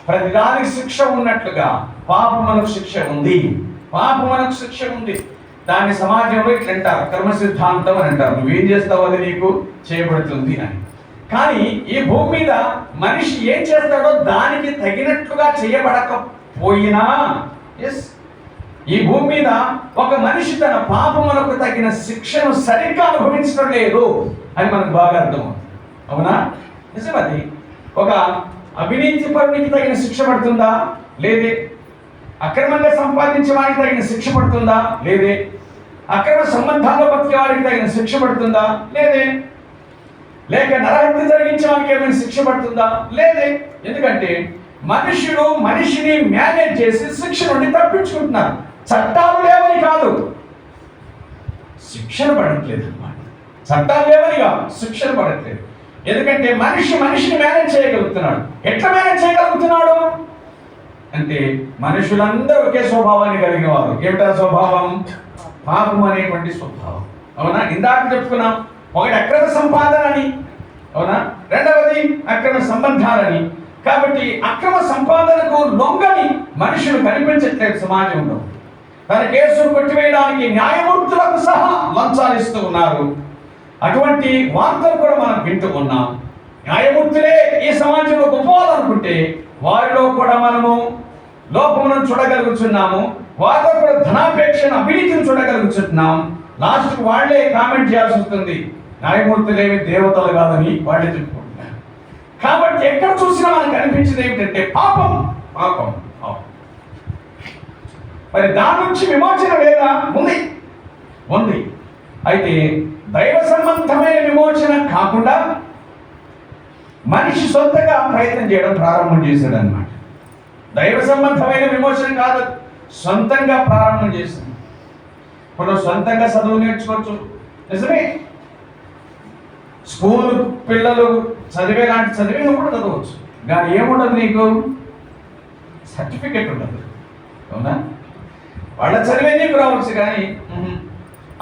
ప్రతిదానికి శిక్ష ఉన్నట్లుగా పాపమునకు శిక్ష ఉంది. పాపమునకు శిక్ష ఉంది. దాని సమాజంలో ఇట్లంటారు, కర్మ సిద్ధాంతం అని అంటారు. నువ్వేం చేస్తావు అది నీకు చేయబడుతుంది అని. కానీ ఈ భూమి మీద మనిషి ఏం చేస్తాడో దానికి తగినట్లుగా చేయబడకపోయినా ఈ భూమి మీద ఒక మనిషి తన పాపములకు తగిన శిక్షను సరిగ్గా అనుభవించడం లేదు అని మనకు బాగా అర్థమవుతుంది. అవునా? నిజమది. ఒక అవినీతి పరునికి తగిన శిక్ష పడుతుందా? లేదే. అక్రమంగా సంపాదించే వారికి తగిన శిక్ష పడుతుందా? లేదే. అక్రమ సంబంధాల్లో బతికే వారికి తగిన శిక్ష పడుతుందా? లేదే. లేక నరహత్య జరిగించే వారికి ఏమైనా శిక్ష పడుతుందా? లేదే. ఎందుకంటే మనుషులు మనిషిని మేనేజ్ చేసి శిక్ష నుండి తప్పించుకుంటున్నారు. చట్టాలు లేవని కాదు, శిక్షణ పడట్లేదు అన్నమాట. చట్టాలు లేవని కాదు, శిక్షణ పడట్లేదు. ఎందుకంటే మనిషిని మేనేజ్ చేయగలుగుతున్నాడు. ఎట్లా మేనేజ్ చేయగలుగుతున్నాడు అంటే మనుషులందరూ ఒకే స్వభావాన్ని కలిగిన వారు. ఏమిటా స్వభావం? పాపం అనేటువంటి స్వభావం. అవునా? ఇందాక చెప్పుకున్నాం, ఒకటి అక్రమ సంపాదన అని, అవునా, రెండవది అక్రమ సంబంధాలని. కాబట్టి అక్రమ సంపాదనకు లొంగని మనుషులు కనిపించట్లేదు సమాజంలో. తన కేసును కొట్టివేయడానికి న్యాయమూర్తులకు సహా లంచాలు ఇస్తూ ఉన్నారు. అటువంటి వార్తలు కూడా మనం వింటూ ఉన్నాం. న్యాయమూర్తులే ఈ సమాజంలో గొప్పవాలనుకుంటే వారిలో కూడా మనము లోపములను చూడగలుగుతున్నాము. వారిలో కూడా ధనాపేక్షను, అవినీతిని చూడగలుగుతున్నాం. లాస్ట్కి వాళ్లే కామెంట్ చేయాల్సి వస్తుంది, న్యాయమూర్తులేమి దేవతలు కాదని వాళ్ళే చెప్పుకుంటున్నారు. కాబట్టి ఎక్కడ చూసినా మనకు కనిపించింది ఏమిటంటే పాపం పాపం పాపం. మరి దాని నుంచి విమోచన లేదా? ఉంది. అయితే దైవ సంబంధమైన విమోచన కాకుండా మనిషి సొంతగా ప్రయత్నం చేయడం ప్రారంభం చేశాడు అన్నమాట. దైవ సంబంధమైన విమోచన కాదు, సొంతంగా ప్రారంభం చేశాడు. ఇప్పుడు సొంతంగా చదువు నేర్చుకోవచ్చు, నిజమే. స్కూల్ పిల్లలు చదివే లాంటి చదివే కూడా చదవచ్చు, కానీ ఏముండదు, నీకు సర్టిఫికెట్ ఉండదు. అవునా? వాళ్ళ చదివే నీకు రావచ్చు, కానీ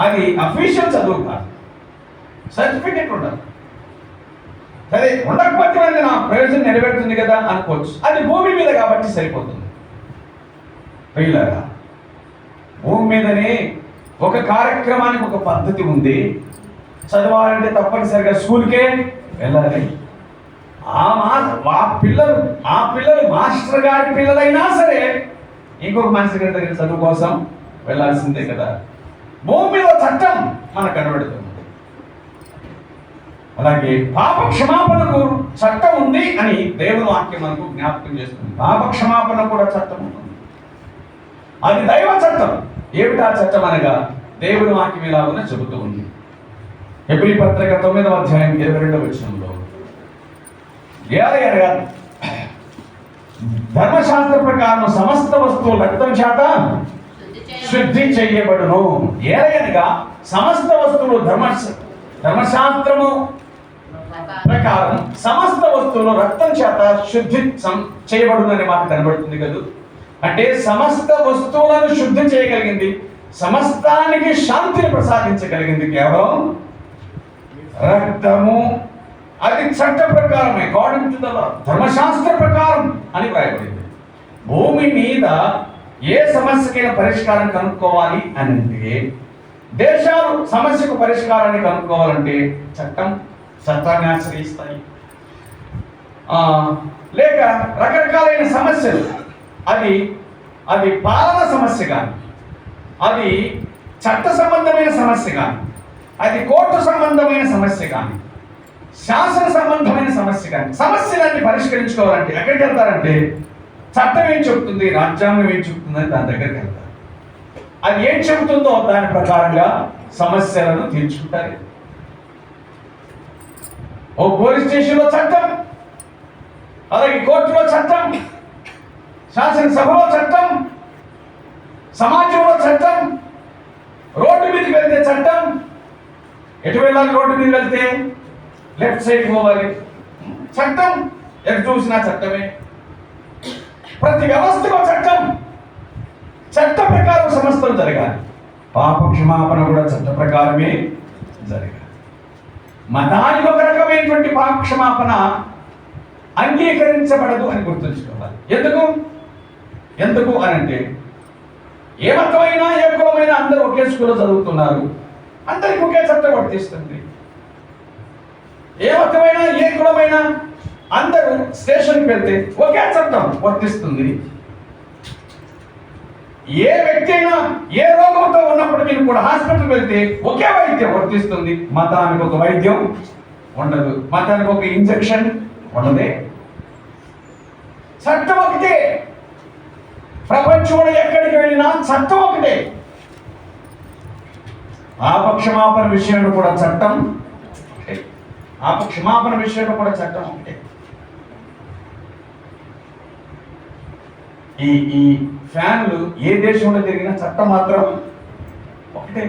అది అఫీషియల్ చదువు కాదు, సర్టిఫికెట్ ఉండదు. సరే, ఉండకపోతే నా ప్రయోజనం నెరవేరుతుంది కదా అనుకోవచ్చు. అది భూమి మీద కాబట్టి సరిపోతుంది. పిల్లరా, భూమి మీదనే ఒక కార్యక్రమానికి ఒక పద్ధతి ఉంది. చదవాలంటే తప్పనిసరిగా స్కూల్కే వెళ్ళాలి. ఆ పిల్లలు మాస్టర్ గారి పిల్లలైనా సరే ఇంకొక మనిషి దగ్గర చదువు కోసం వెళ్ళాల్సిందే కదా. భూమి మీద చట్టం మనకు కనబడుతుంది. అలాగే పాప క్షమాపణకు చట్టం ఉంది అని దేవుని వాక్యం మనకు జ్ఞాపకం చేస్తుంది. పాప క్షమాపణ కూడా చట్టం ఉంటుంది, అది దైవ చట్టం. ఏమిటా చట్టం అనగా దేవుని వాక్యం ఎలాగున చెబుతూ ఉంది. హెబ్రీ పత్రిక 9వ అధ్యాయం 22వ వచనంలో, ఏలయనగా ధర్మశాస్త్ర ప్రకారం సమస్త వస్తువులు రక్తం చేత శుద్ధి చేయబడును. ఏలయనగా సమస్త వస్తువులు ధర్మశాస్త్రము ప్రకారం సమస్త వస్తువులు రక్తం చేత శుద్ధి చేయబడును అనే మాట కనబడుతుంది కదా. అంటే సమస్త వస్తువులను శుద్ధి చేయగలిగింది, సమస్తానికి శాంతిని ప్రసాదించగలిగింది కేవలం రక్తము. అది చట్ట ప్రకారం, అకార్డింగ్ టు ద లా, ధర్మశాస్త్ర ప్రకారం అని వ్రాయబడింది. భూమి మీద ఏ సమస్యకైనా పరిష్కారం కనుక్కోవాలి అని అంటే, దేశాలు సమస్యకు పరిష్కారాన్ని కనుక్కోవాలంటే చట్టాన్ని ఆశ్రయిస్తాయి. లేక రకరకాలైన సమస్యలు, అది పాలన సమస్య కానీ, అది చట్ట సంబంధమైన సమస్య కానీ, అది కోర్టు సంబంధమైన సమస్య కానీ, శాసన సంబంధమైన సమస్య కానీ, సమస్యలన్నీ పరిష్కరించుకోవాలంటే ఎక్కడికి వెళ్తారంటే చట్టం ఏం చెబుతుంది, రాజ్యాంగం ఏం చెబుతుందని దాని దగ్గరికి వెళ్తారు. అది ఏం చెబుతుందో దాని ప్రకారంగా సమస్యలను తీర్చుకుంటారు. ఓ పోలీస్ స్టేషన్లో చట్టం, అలాగే కోర్టులో చట్టం, శాసనసభలో చట్టం, సమాజంలో చట్టం, రోడ్డు మీదకి వెళ్తే చట్టం. ఎటు వెళ్ళాలి? రోడ్డు మీద వెళ్తే లెఫ్ట్ సైడ్ పోవాలి, చట్టం. ఎటు చూసినా చట్టమే. ప్రతి వ్యవస్థలో చట్ట ప్రకారం సమస్తం జరగాలి. పాప క్షమాపణ కూడా చట్ట ప్రకారమే జరగాలి. మతానికి ఒక రకమైనటువంటి పాప క్షమాపణ అంగీకరించబడదు అని గుర్తుంచుకోవాలి. ఎందుకు అని అంటే, ఏ మతమైనా ఏ కులమైనా అందరూ ఒకే స్కూల్లో చదువుతున్నారు, అందరికి ఒకే చట్టం వర్తిస్తుంది. ఏ మతమైనా ఏ కులమైనా అందరూ స్టేషన్కి వెళ్తే ఒకే చట్టం వర్తిస్తుంది. ఏ వ్యక్తి అయినా ఏ రోగంతో ఉన్నప్పటికీ కూడా హాస్పిటల్కి వెళ్తే ఒకే వైద్యం వర్తిస్తుంది. మతానికి ఒక వైద్యం ఉండదు, మతానికి ఒక ఇంజెక్షన్ ఉండదే. చట్టం ఒకటే. ప్రపంచంలో ఎక్కడికి వెళ్ళినా చట్టం ఒకటే. పాపక్షమాపణ విషయంలో కూడా చట్టం ఒకటే. పాపక్షమాపణ విషయంలో కూడా చట్టం ఒకటే. ఈ ఫ్యాన్లు ఏ దేశంలో జరిగిన చట్టం మాత్రం ఒకటే.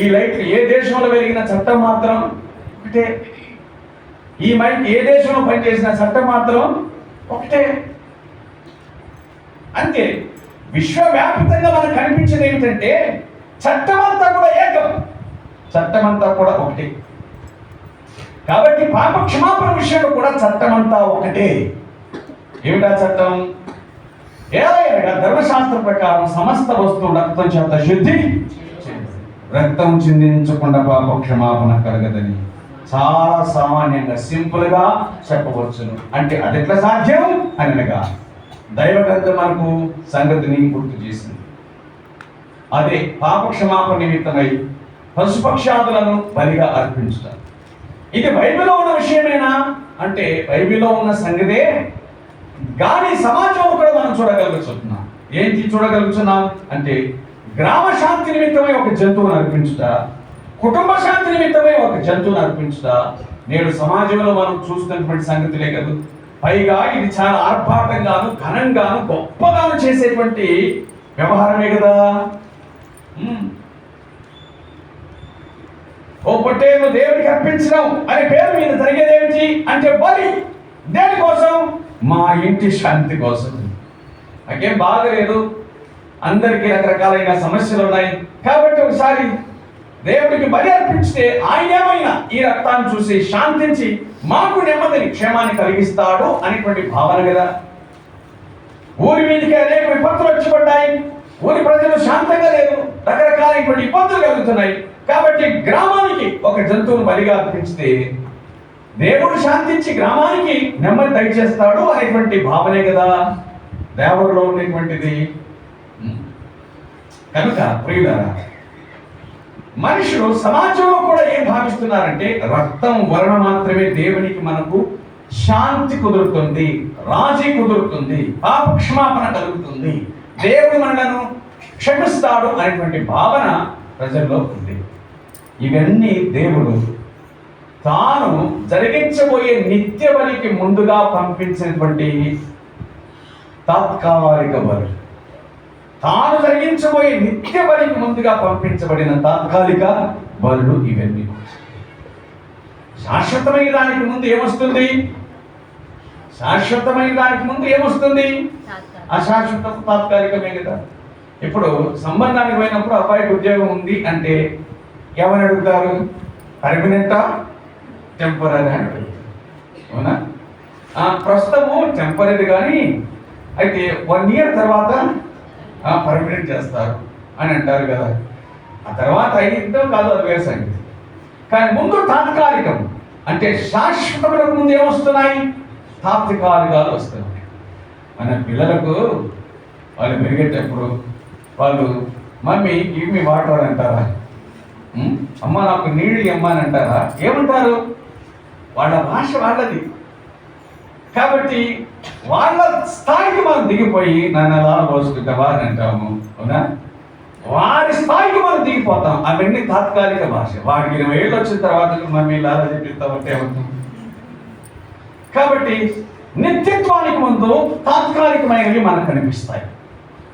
ఈ లైట్లు ఏ దేశంలో వెలిగిన చట్టం మాత్రం ఒకటే. ఈ మైక్ ఏ దేశంలో పనిచేసిన చట్టం మాత్రం ఒకటే. అంతే. విశ్వవ్యాప్తంగా మనకు కనిపించేది ఏమిటంటే చట్టం అంతా కూడా ఏకం, చట్టం అంతా కూడా ఒకటే. కాబట్టి పాప క్షమాపణ విషయంలో కూడా చట్టం అంతా ఒకటే. ఏమిటా చట్టం? ఏదైనా ధర్మశాస్త్రం ప్రకారం సమస్త వస్తువు రక్తం చేత శుద్ధి, రక్తం చిందించకుండా పాప క్షమాపణ కలగదని చాలా సామాన్యంగా సింపుల్ గా చెప్పవచ్చును. అంటే అది ఎట్లా సాధ్యం అనగా దైవ గ్రంథం మనకు సంగతిని గుర్తు చేసింది. అదే పాప క్షమాపణ నిమిత్తమై పశుపక్షాదులను బలిగా అర్పించుతారు. ఇది బైబిల్లో ఉన్న విషయమేనా అంటే బైబిల్లో ఉన్న సంగతే, కానీ సమాజంలో కూడా మనం చూడగలుగుతున్నాం. ఏంటి చూడగలుగుతున్నాం అంటే గ్రామ శాంతి నిమిత్తమై ఒక జంతువును అర్పించుట, కుటుంబ శాంతి నిమిత్తమై ఒక జంతువును అర్పించుట నేడు సమాజంలో మనం చూస్తున్నటువంటి సంగతులే కదా. పైగా ఇది చాలా ఆర్భాటంగాను ఘనంగాను గొప్పగాను చేసేటువంటి వ్యవహారమే కదా. ఓ పొట్టేలు దేవుడికి అర్పించడం అనే పేరు మీద జరిగేదేమిటి అంటే బలి. దేనికోసం? మా ఇంటి శాంతి కోసం. నాకేం బాగలేదు, అందరికీ రకరకాలైన సమస్యలు ఉన్నాయి కాబట్టి ఒకసారి దేవుడికి బలి అర్పించితే ఆయన ఏమైనా ఈ రక్తాన్ని చూసి శాంతించి మాకు నెమ్మదిని క్షేమాన్ని కలిగిస్తాడు అనేటువంటి భావన కదా. ఊరి మీదకి అనేక విపత్తులు వచ్చి పడ్డాయి, ఊరి ప్రజలు శాంతంగా లేరు, రకరకాలైనటువంటి ఇబ్బందులు కలుగుతున్నాయి. కాబట్టి గ్రామానికి ఒక జంతువును బలిగా అర్పించితే దేవుడు శాంతించి గ్రామానికి నెమ్మది దయచేస్తాడు అనేటువంటి భావనే కదా దేవుడిలో ఉన్నటువంటిది. కనుక ప్రియులారా, మనుషులు సమాజంలో కూడా ఏం భావిస్తున్నారంటే రక్తం వలన మాత్రమే దేవునికి మనకు శాంతి కుదురుతుంది, రాజీ కుదురుతుంది, పాప క్షమాపణ కలుగుతుంది, దేవుడు మనలను క్షమిస్తాడు అనేటువంటి భావన ప్రజల్లో ఉంది. ఇవన్నీ దేవుడు తాను జరిగించబోయే నిత్య బలికి ముందుగా పంపించినటువంటి తాత్కాలిక బలి, తాను జరిగించబోయే నిత్య బలికి ముందుగా పంపించబడిన తాత్కాలిక బలులు ఇవన్నీ. శాశ్వతమైన దానికి ముందు ఏమొస్తుంది? శాశ్వతమైన దానికి ముందు ఏమొస్తుంది? అశాశ్వత తాత్కాలికమే కదా. ఇప్పుడు సంబంధానికి పోయినప్పుడు అబ్బాయికి ఉద్యోగం ఉంది అంటే ఎవరు అడుగుతారు? పర్మనెంటా టెంపరీ అని అడుగుతారు, అవునా? ప్రస్తుతము టెంపరీ కానీ అయితే 1 year తర్వాత పర్మనెంట్ చేస్తారు అని అంటారు కదా. ఆ తర్వాత అయిందో కాదు అది వేరే సంగతి. కానీ ముందు తాత్కాలికం అంటే శాశ్వతములకు ముందు ఏమొస్తున్నాయి? తాత్కాలికాలు వస్తున్నాయి. మన పిల్లలకు వాళ్ళు పెరిగేటప్పుడు వాళ్ళు మమ్మీ గివ్ మీ వాటర్ అంటారా, అమ్మ నాకు నీళ్ళు ఇమ్మని అంటారా, ఏమంటారు? వాళ్ళ భాష వాళ్ళది. కాబట్టి వాళ్ళ స్థాయికి మనం దిగిపోయి నన్ను ఎలా పోసుకుంటావా అని అంటాము, అవునా? వారి స్థాయికి మనం దిగిపోతాం. అవన్నీ తాత్కాలిక భాష. వాడికి 20 ఏళ్ళు వచ్చిన తర్వాత మమ్మీ లాలా చెప్పిస్తామంటే ఏమవుతుంది? కాబట్టి నిత్యత్వానికి ముందు తాత్కాలికమైనవి మనకు కనిపిస్తాయి.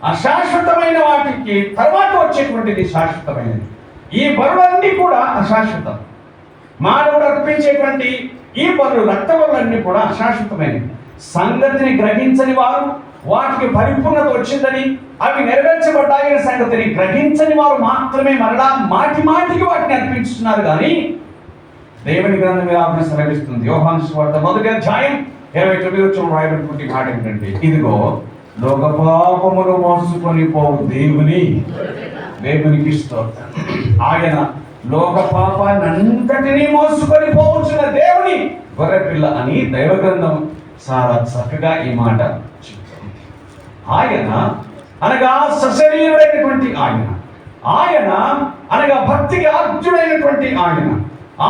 అశాశ్వతమైన వాటికి తర్వాత వచ్చేటువంటిది శాశ్వతమైనది. ఈ బలులన్నీ కూడా అశాశ్వతం. మానవుడు అర్పించేటువంటి ఈ బలులు రక్త బలులన్నీ కూడా అశాశ్వతమైనవి. సంగతిని గ్రహించని వారు, వాటికి పరిపూర్ణత వచ్చిందని అవి నెరవేర్చబడ్డాయనే సంగతిని గ్రహించని వారు మాత్రమే మరలా మాటి మాటికి వాటిని అర్పించుతున్నారు. కానీ దేవుని గ్రంథం మీద సెలవిస్తుంది. యోహాను సువార్త 1వ అధ్యాయం 29వ వచనం రాయబడినటువంటి మాట ఏంటంటే, ఇదిగో లోక పాపములు మోసుకొని పోవు దేవునికి స్తోత్రం. ఆయన లోక పాపాన్ని అంతటినీ మోసుకొని పోవచ్చున్న దేవుని గొర్రెపిల్ల అని దైవ గ్రంథం చాలా చక్కగా ఈ మాట చెప్తుంది. ఆయన అనగా సశరీరుడైనటువంటి ఆయన అనగా భక్తికి ఆర్జుడైనటువంటి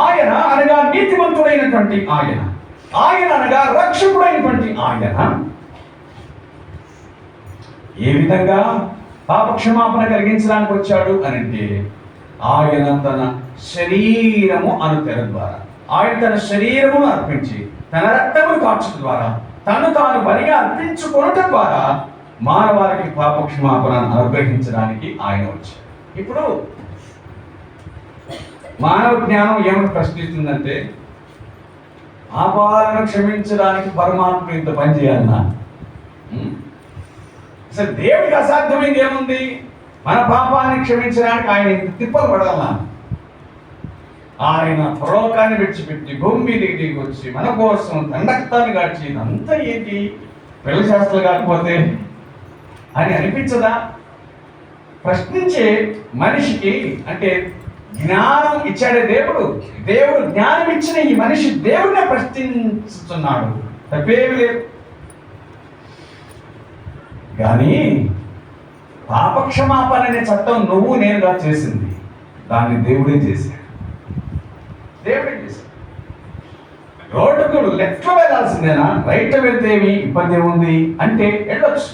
ఆయన అనగా నీతిమంతుడైనటువంటి ఆయన అనగా రక్షకుడైనటువంటి ఆయన ఏ విధంగా పాపక్షమాపణ కలిగించడానికి వచ్చాడు అని అంటే, ఆయన తన శరీరము అను తెర ద్వారా, ఆయన తన శరీరమును అర్పించి తన రక్తమును కార్చడం ద్వారా తను తాను బలిగా అర్పించుకోవటం ద్వారా మానవాళికి పాపక్షమాపణను అనుగ్రహించడానికి ఆయన వచ్చాడు. ఇప్పుడు మానవ జ్ఞానం ఏమని ప్రశ్నిస్తుందంటే, పాపాలను క్షమించడానికి పరమాత్మ ఇంత పని చేయాలన్నా? అసలు దేవుడికి అసాధ్యమైంది ఏముంది? మన పాపాన్ని క్షమించడానికి ఆయన ఇంత తిప్పలు పడాలన్నా? ఆయన పరలోకాన్ని విడిచిపెట్టి భూమి మీదకి దిగి వచ్చి మన కోసం దండక్తాన్ని కాచి ఇదంతా ఏంటి, పిల్ల శాస్త్రాలు కాకపోతే అని అనిపించదా? ప్రశ్నించే మనిషికి అంటే జ్ఞానం ఇచ్చాడే దేవుడు. దేవుడు జ్ఞానం ఇచ్చిన ఈ మనిషి దేవుడిని ప్రశ్నిస్తున్నాడు, తప్పేమి లేదు. కానీ పాపక్షమాపణ అనే చట్టం నువ్వు నేనుగా చేసింది, దాన్ని దేవుడే చేశాడు. దేవుడే చేశాడు. రోడ్డుకు లెఫ్ట్లో వెళ్ళాల్సిందేనా, రైట్ వెళ్తే ఏమి ఇబ్బంది ఏముంది అంటే వెళ్ళొచ్చు.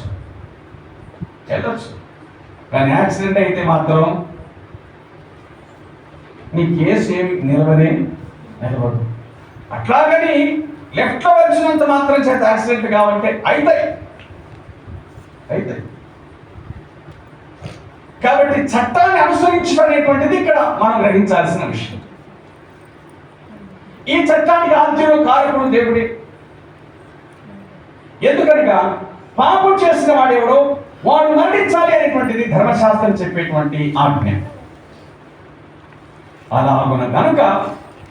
కానీ యాక్సిడెంట్ అయితే మాత్రం నీ కేసు ఏమి నిలవదు. అట్లాగని లెఫ్ట్లో వచ్చినంత మాత్రం చేత యాక్సిడెంట్ కావాలంటే అవుతాయి. కాబట్టి చట్టాన్ని అనుసరించడం అనేటువంటిది ఇక్కడ మనం గ్రహించాల్సిన విషయం. ఈ చట్టానికి ఆద్యుడు కారకుడు దేవుడే. ఎందుకనగా పాపం చేసిన వాడెవడో వాడు మరణించాలి అనేటువంటిది ధర్మశాస్త్రం చెప్పేటువంటి ఆజ్ఞ. అలాగున కనుక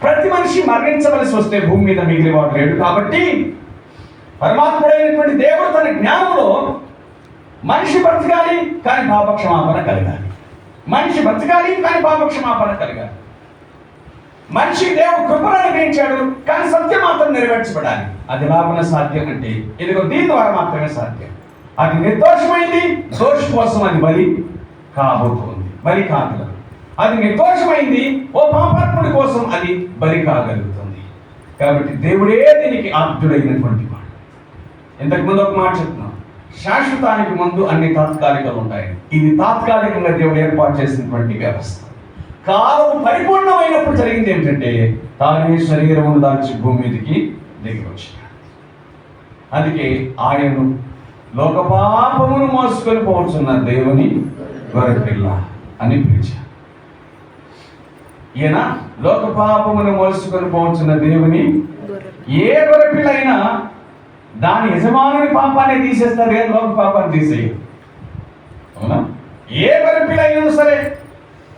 ప్రతి మనిషి మరణించవలసి వస్తే భూమి మీద మిగిలివాడు లేడు. కాబట్టి పరమాత్ముడైనటువంటి దేవుడు తన జ్ఞానంలో మనిషి బ్రతకాలి కానీ పాపక్షమాపణ కలగాలి, మనిషి బ్రతకాలి కానీ పాపక్షమాపణ కలగాలి. మనిషి దేవుడు కృపను అనుగ్రహించాడు కానీ సత్యం మాత్రం నెరవేర్చబడాలి. అది ఎలాగున సాధ్యం అంటే ఇదిగో దీని ద్వారా మాత్రమే సాధ్యం. అది నిర్దోషమైంది, దోషి కోసం అది బలి కాబోతోంది, బలి కాగలదు. అది నిర్దోషమైంది, ఓ పాపాత్ముడి కోసం అది బలి కాగలుగుతుంది. కాబట్టి దేవుడే దీనికి ఆప్తుడైనటువంటి వాడు. ఇంతకుముందు ఒక మాట చెప్తున్నాం, శాశ్వతానికి ముందు అన్ని తాత్కాలికాలు ఉంటాయి. ఇది తాత్కాలికంగా దేవుడు ఏర్పాటు చేసినటువంటి వ్యవస్థ. కాలం పరిపూర్ణమైనప్పుడు జరిగింది ఏమిటంటే తానే శరీరమును దాల్చి భూమి మీదకి దిగి వచ్చినాడు. అందుకే ఆయనను లోకపాపమును మోసుకొని పోవచ్చున్న దేవుని గొర్రెపిల్ల అని పిలిచారు. ఈయన లోకపాపమును మోసుకొని పోవచ్చున్న దేవుని. ఏ గొర్రెపిల్ల అయినా దాని యజమానుని పాపాన్ని తీసేస్తారు కానీ లోక పాపాన్ని తీసేయదు. అవునా? ఏ గొర్రెపిల్ల అయినా సరే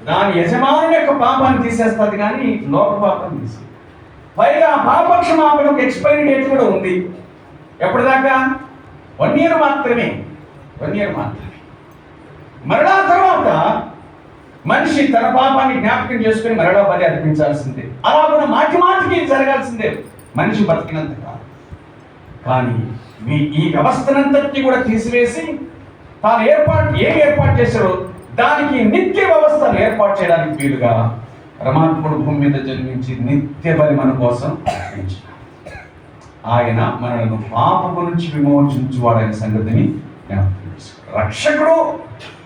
దాని యజమానుని యొక్క పాపాన్ని తీసేస్తుంది కానీ లోక పాపాన్ని తీసేది. పైగా పాపక్షమాపణకు ఎక్స్పైరీ డేట్ కూడా ఉంది. ఎప్పటిదాకా? 1 year మాత్రమే. మరలా తర్వాత మనిషి తన పాపాన్ని జ్ఞాపకం చేసుకుని మరలా బలి అర్పించాల్సిందే. అలాగే మాటికి జరగాల్సిందే మనిషి బతికినంత కాలం. కానీ ఈ వ్యవస్థనంతటి కూడా తీసివేసి తాను ఏర్పాటు చేశారో దానికి నిత్య వ్యవస్థను ఏర్పాటు చేయడానికి వీలుగా పరమాత్ముడు భూమి మీద జన్మించి నిత్య బలి మన కోసం అర్పించాడు. ఆయన మనల్ని పాపము నుంచి విమోచించువాడైన సంగతిని రక్షకుడు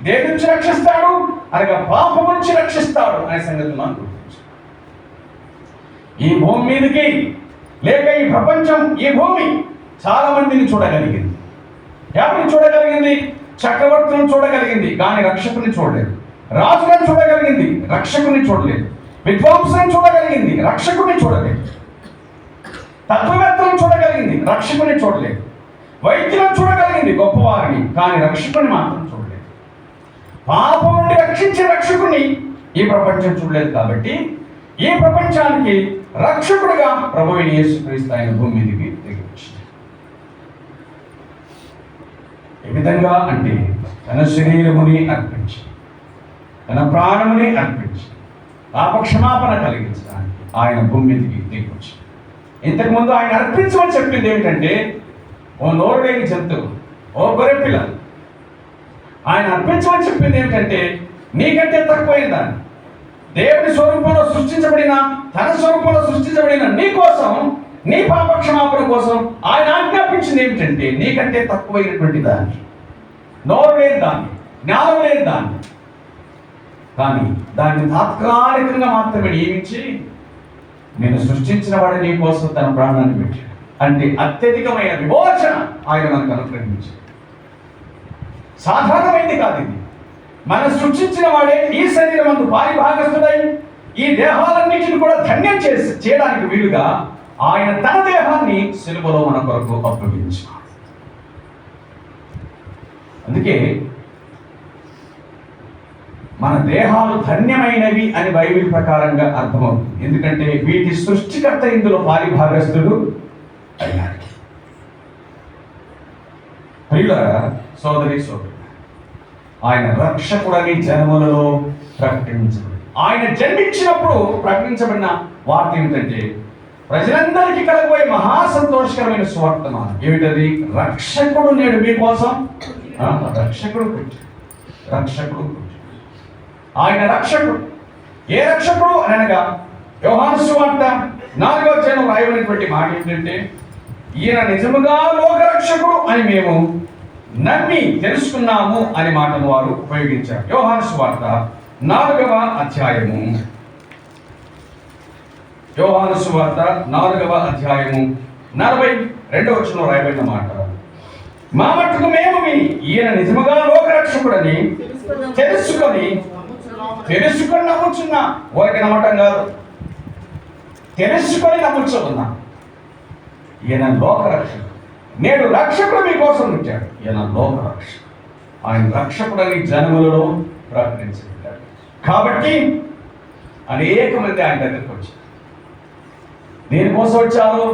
దేని నుంచి రక్షిస్తాడు అనగా పాపము నుంచి రక్షిస్తాడు అనే సంగతి మనం గుర్తించాలి. ఈ భూమి మీదకి లేక ఈ ప్రపంచం, ఈ భూమి చాలా మందిని చూడగలిగింది. ఎవరిని చూడగలిగింది? చక్రవర్తులను చూడగలిగింది కానీ రక్షకుని చూడలేదు. రాజులను చూడగలిగింది, రక్షకుని చూడలేదు. విద్వాంసులను చూడగలిగింది, రక్షకుని చూడలేదు. తత్వవేత్తలను చూడగలిగింది, రక్షకుని చూడలేదు. వైద్యులను చూడగలిగింది, గొప్పవారిని, కానీ రక్షకుని మాత్రం చూడలేదు. పాపం నుండి రక్షించే రక్షకుని ఈ ప్రపంచం చూడలేదు. కాబట్టి ఈ ప్రపంచానికి రక్షకుడిగా ప్రభువైన యేసుక్రీస్తు ఆయన భూమి మీదకి దిగి వచ్చింది. ఏ విధంగా అంటే తన శరీరముని అర్పించి తన ప్రాణముని అర్పించి పాపక్షమాపణ కలిగించడానికి ఆయన భూమి మీదకి దిగి వచ్చింది. ఇంతకుముందు ఆయన అర్పించమని చెప్పింది ఏమిటంటే ఓ నోరు లేని జంతువు, ఓ గొర్రెపిల్ల. ఆయన అర్పించమని చెప్పింది ఏమిటంటే నీకంటే తక్కువైందాన్ని దేవుని స్వరూపంలో సృష్టించబడిన, తన స్వరూపంలో సృష్టించబడిన నీ కోసం, నీ పాపక్షమాపణ కోసం ఆయన ఆజ్ఞాపించింది ఏమిటంటే నీకంటే తక్కువైనటువంటి దాన్ని నోరు లేని దాన్ని, జ్ఞానం లేని దాన్ని, కానీ దాన్ని తాత్కాలికంగా మాత్రమే నియమించి నేను సృష్టించిన వాడు నీ కోసం తన ప్రాణాన్ని పెట్టాడు అంటే అత్యధికమైన విమోచన ఆయన మనకు అనుగ్రహించాడు. సాధారణమైంది కాదు ఇది. మనం సృష్టించిన వాడే ఈ శరీరం అందు పారిభాగస్తుడై ఈ దేహాలన్నిటిని కూడా ధన్యం చేయడానికి వీలుగా ఆయన తన దేహాన్ని సిలువలో మన కొరకు అప్పగించాడు. అందుకే మన దేహాలు ధన్యమైనవి అని బైబిల్ ప్రకారంగా అర్థమవుతుంది. ఎందుకంటే వీటి సృష్టికర్త ఇందులో పారిభాగస్తుడు అయ్యాడు. ప్రియులారా, సోదరి సోదరు, ఆయన రక్షకుడని జనములలో ప్రకటించబడి, ఆయన జన్మించినప్పుడు ప్రకటించబడిన వార్త ఏమిటంటే ప్రజలందరికీ కలగబోయే మహా సంతోషకరమైన సువార్తమానం. ఏమిటది? రక్షకుడు నేడు మీకోసం. రక్షకుడు పుట్టాడు. రక్షకుడు పుట్టాడు. ఆయన రక్షకుడు. ఏ రక్షకుడు అనగా యోహాను సువార్త 4వ అధ్యాయంలో రాయబడినటువంటి మాట ఏంటంటే ఈయన నిజముగా లోకరక్షకుడు అని మేము నమ్మి తెలుసుకున్నాము అని మాటను వారు ఉపయోగించారు. యోహాను సువార్త 4వ అధ్యాయము, యోహాను సువార్త 4వ అధ్యాయము 42వ వచనంలో రాయబడిన మాట, మా మట్టుకు మేము విని ఈయన నిజముగా లోకరక్షకుడని తెలుసుకొని నమ్ముచున్నా. ఊరికి నమ్మటం కాదు, తెలుసుకొని నమ్ముచున్నా. ఈయన లోకరక్షకుడు. నేడు రక్షకుడు మీకోసం వచ్చాడు. ఈయన లోకరక్షకుడు. ఆయన రక్షకుడని జనములలో ప్రకటించాడు. కాబట్టి అనేక మంది ఆయన దగ్గరికి వచ్చారు. దేనికోసం వచ్చారు?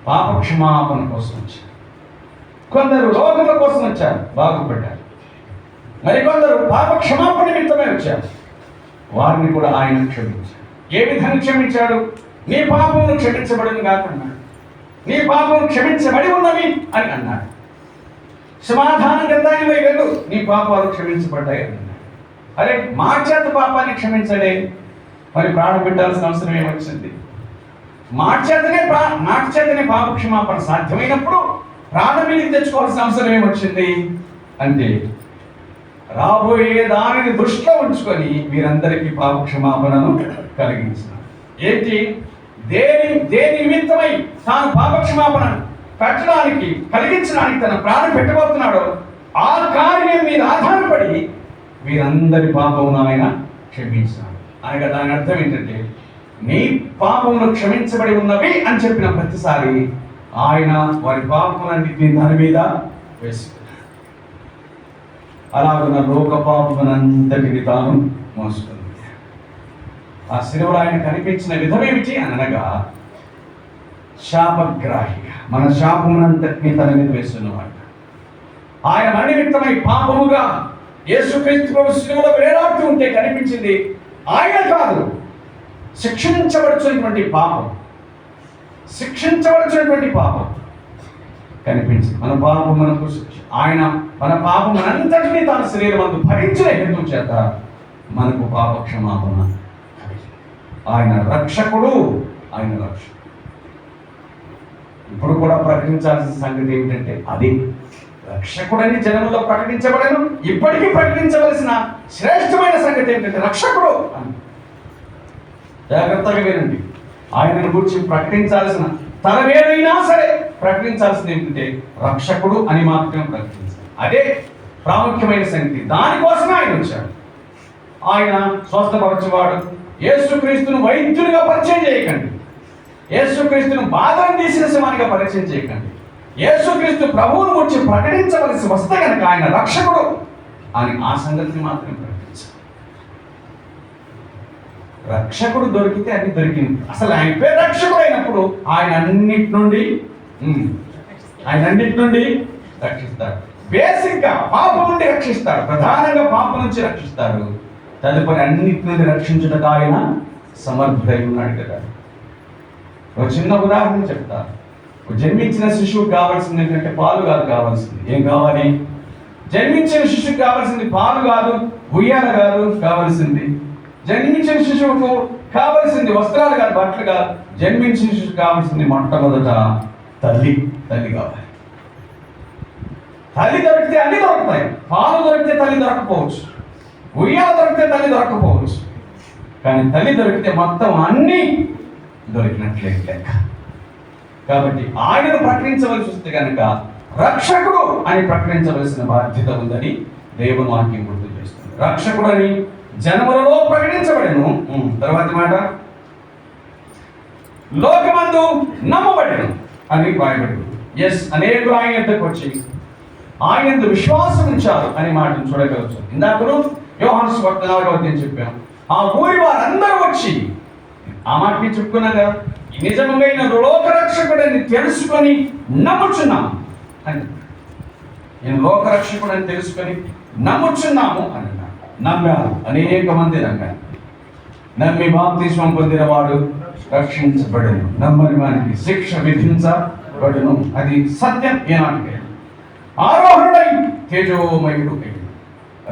పాప క్షమాపణ కోసం వచ్చారు. కొందరు రోగుల కోసం వచ్చారు, బాగుపడ్డారు. మరికొందరు పాప క్షమాపణ నిమిత్తమే వచ్చారు. వారిని కూడా ఆయన క్షమించాడు. ఏ విధంగా క్షమించాడు? నీ పాపమును క్షమించబడిన కాకుండా నీ పాపం క్షమించబడి ఉన్నవి అని అన్నాడు. సమాధానం గంధానిపై వెళ్ళు, నీ పాపాలు క్షమించబడ్డాయి అని అన్నాడు. అరే, మా చేత పాపాన్ని క్షమించడే, మరి ప్రాణం పెట్టాల్సిన అవసరం ఏమొచ్చింది? మాట చేతనే పాప క్షమాపణ సాధ్యమైనప్పుడు ప్రాణం మీద తెచ్చుకోవాల్సిన అవసరం ఏమొచ్చింది అంటే రాబోయే దానిని దృష్టిలో ఉంచుకొని వీరందరికీ పాప క్షమాపణను కలిగించినాడు. ఏంటి? దేని నిమిత్తమై తాను పాప క్షమాపణ పెట్టడానికి కలిగించడానికి తన ప్రాణం పెట్టబోతున్నాడో ఆ కార్యం మీద ఆధారపడి వీరందరి పాపమును ఆయన క్షమించినాడు. అనగా దాని అర్థం ఏంటంటే నీ పాపములు క్షమించబడి ఉన్నవి అని చెప్పిన ప్రతిసారి ఆయన వారి పాపములన్నింటినీ దాని మీద వేసుకున్నాడు. అలాగున్న లోక పాపమునంతటిని తాను మోసుకుంది. ఆ శిలువలో ఆయన కనిపించిన విధమేమిటి అనగా శాపగ్రాహిగా మన శాపమునంతటిని తన మీద వేస్తున్నవాడు. ఆయన మన నిమిత్తమై పాపముగా యేసుక్రీస్తు ప్రభు శిలువలో వేలాడుతూ ఉంటే కనిపించింది ఆయన కాదు, శిక్షించబడుచున్నటువంటి పాపం కనిపించింది. మన పాపం మనకు ఆయన మన పాపం మనంతటినీ తన శరీరం అందు భరించిన హేతు చేత మనకు పాప క్షమాపణ. ఆయన రక్షకుడు. ఆయన రక్షకుడు. ఇప్పుడు కూడా ప్రకటించాల్సిన సంగతి ఏమిటంటే అది రక్షకుడని జనములో ప్రకటించబడను. ఇప్పటికీ ప్రకటించవలసిన శ్రేష్టమైన సంగతి ఏమిటంటే రక్షకుడు అని. జాగ్రత్తగా వినండి. ఆయనను గురించి ప్రకటించాల్సిన తరవేదైనా సరే ప్రకటించాల్సింది ఏంటంటే రక్షకుడు అని మాత్రమే ప్రకటించాలి. అదే ప్రాముఖ్యమైన సంగతి. దానికోసమే ఆయన వచ్చాడు. ఆయన స్వస్థపరచువాడు. యేసుక్రీస్తును వైద్యునిగా పరిచయం చేయకండి. యేసుక్రీస్తును బాధను తీసిన శివానిగా పరిచయం చేయకండి. యేసుక్రీస్తు ప్రభువును గురించి ప్రకటించవలసి వస్తే కనుక ఆయన రక్షకుడు అని ఆ సంగతిని మాత్రమే ప్రకటించాలి. రక్షకుడు దొరికితే అన్ని దొరికింది. అసలు ఆయన పేరు రక్షకుడు అయినప్పుడు ఆయన అన్నిటి నుండి రక్షిస్తాడు. బేసిక్గా పాపం నుండి రక్షిస్తాడు. ప్రధానంగా పాపం నుంచి రక్షిస్తాడు. తదుపరి అన్నిటి నుండి రక్షించుటకు ఆయన సమర్థుడై ఉన్నాడు కదా. ఒక చిన్న ఉదాహరణ చెప్తా. జన్మించిన శిశువుకు కావాల్సింది ఏంటంటే పాలు కాదు కావాల్సింది. ఏం కావాలి? జన్మించిన శిశువుకు కావాల్సింది పాలు కాదు, ఉయ్యాల కాదు కావాల్సింది. జన్మించిన శిశువుకు కావలసింది వస్త్రాలు కాదు, బట్టలు కాదు. జన్మించిన శిశువుకు కావాల్సింది మొట్టమొదట తల్లి కావాలి. తల్లి దొరికితే అన్ని దొరుకుతాయి. పాలు దొరికితే తల్లి దొరకపోవచ్చు, ఉయ్యాల దొరికితే తల్లి దొరకపోవచ్చు, కానీ తల్లి దొరికితే మొత్తం అన్నీ దొరికినట్లే లెక్క. కాబట్టి ఆయనను ప్రకటించవలసి వస్తే కనుక రక్షకుడు అని ప్రకటించవలసిన బాధ్యత ఉందని దేవుని వాక్యం గుర్తు చేస్తుంది. రక్షకుడు అని జనములలో ప్రకటించబడెను. తర్వాత మాట, లోకమందు నమ్మబడెను అని రాయబడింది. ఎస్, అనేకులు ఆయన యొద్దకు వచ్చి ఆయన యందు విశ్వాసం ఉంచారు అని మాటను చూడగలచ్చు. ఇందాకను యోహాను సువార్త 4వ అధ్యాయం చెప్పాం. ఆ ఊరి వారందరూ వచ్చి, ఆ మాటని చెప్పుకున్నాం కదా, నిజమైన లోకరక్షకుడని తెలుసుకొని నమ్ముచున్నాము అని. నేను లోకరక్షకుడని తెలుసుకొని నమ్ముచున్నాము అని నమ్మారు. అనేక మంది నమ్మారు. నమ్మి బాప్తిస్మం పొందిన వాడు రక్షించబడను, నమ్మని వానికి శిక్ష విధించబడును. అది సత్యం. ఏనాటికే ఆరోహణుడై తేజోమయుడు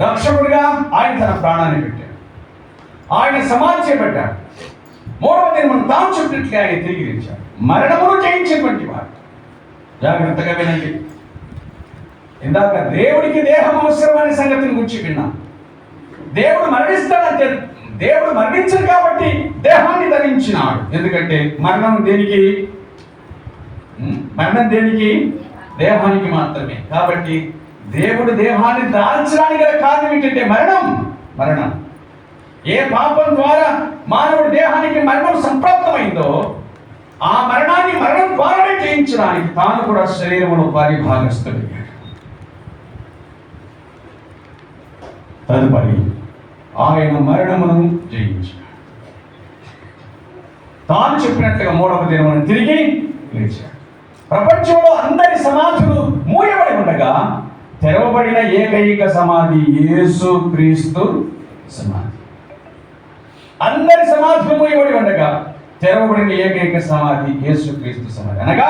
రక్షకుడిగా ఆయన తన ప్రాణాన్ని పెట్టాడు. ఆయన సమాధి చేపట్టాడు. 3వ దినం తాను చెప్పినట్లుగా ఆయన తిరిగి లేచాడు. మరణమును జయించినటువంటి వాడు. జాగ్రత్తగా వినండి. ఇందాక దేవుడికి దేహం అవసరం అనే సంగతిని గురించి విన్నాం. దేవుడు మరణిస్తాడంటే దేవుడు మరణించడు కాబట్టి దేహాన్ని ధరించినాడు. ఎందుకంటే మరణం దేనికి? మరణం దేనికి? దేహానికి మాత్రమే. కాబట్టి దేవుడు దేహాన్ని దాల్చడానికి గల కారణం ఏంటంటే మరణం. ఏ పాపం ద్వారా మానవుడి దేహానికి మరణం సంప్రాప్తమైందో ఆ మరణం ద్వారానే జయించడానికి తాను కూడా శరీరములో పరిభాగస్తుడయ్యాడు. తదుపరి ఆయన మరణమును జయించాడు. తాను చెప్పినట్లుగా 3వ దినమున తిరిగి లేచాడు. ప్రపంచంలో అందరి సమాధులు మూయబడి ఉండగా తెరవబడిన ఏకైక సమాధి యేసు క్రీస్తు సమాధి. అందరి సమాధులు మూయబడి ఉండగా తెరవబడిన ఏకైక సమాధి యేసు క్రీస్తు సమాధి. అనగా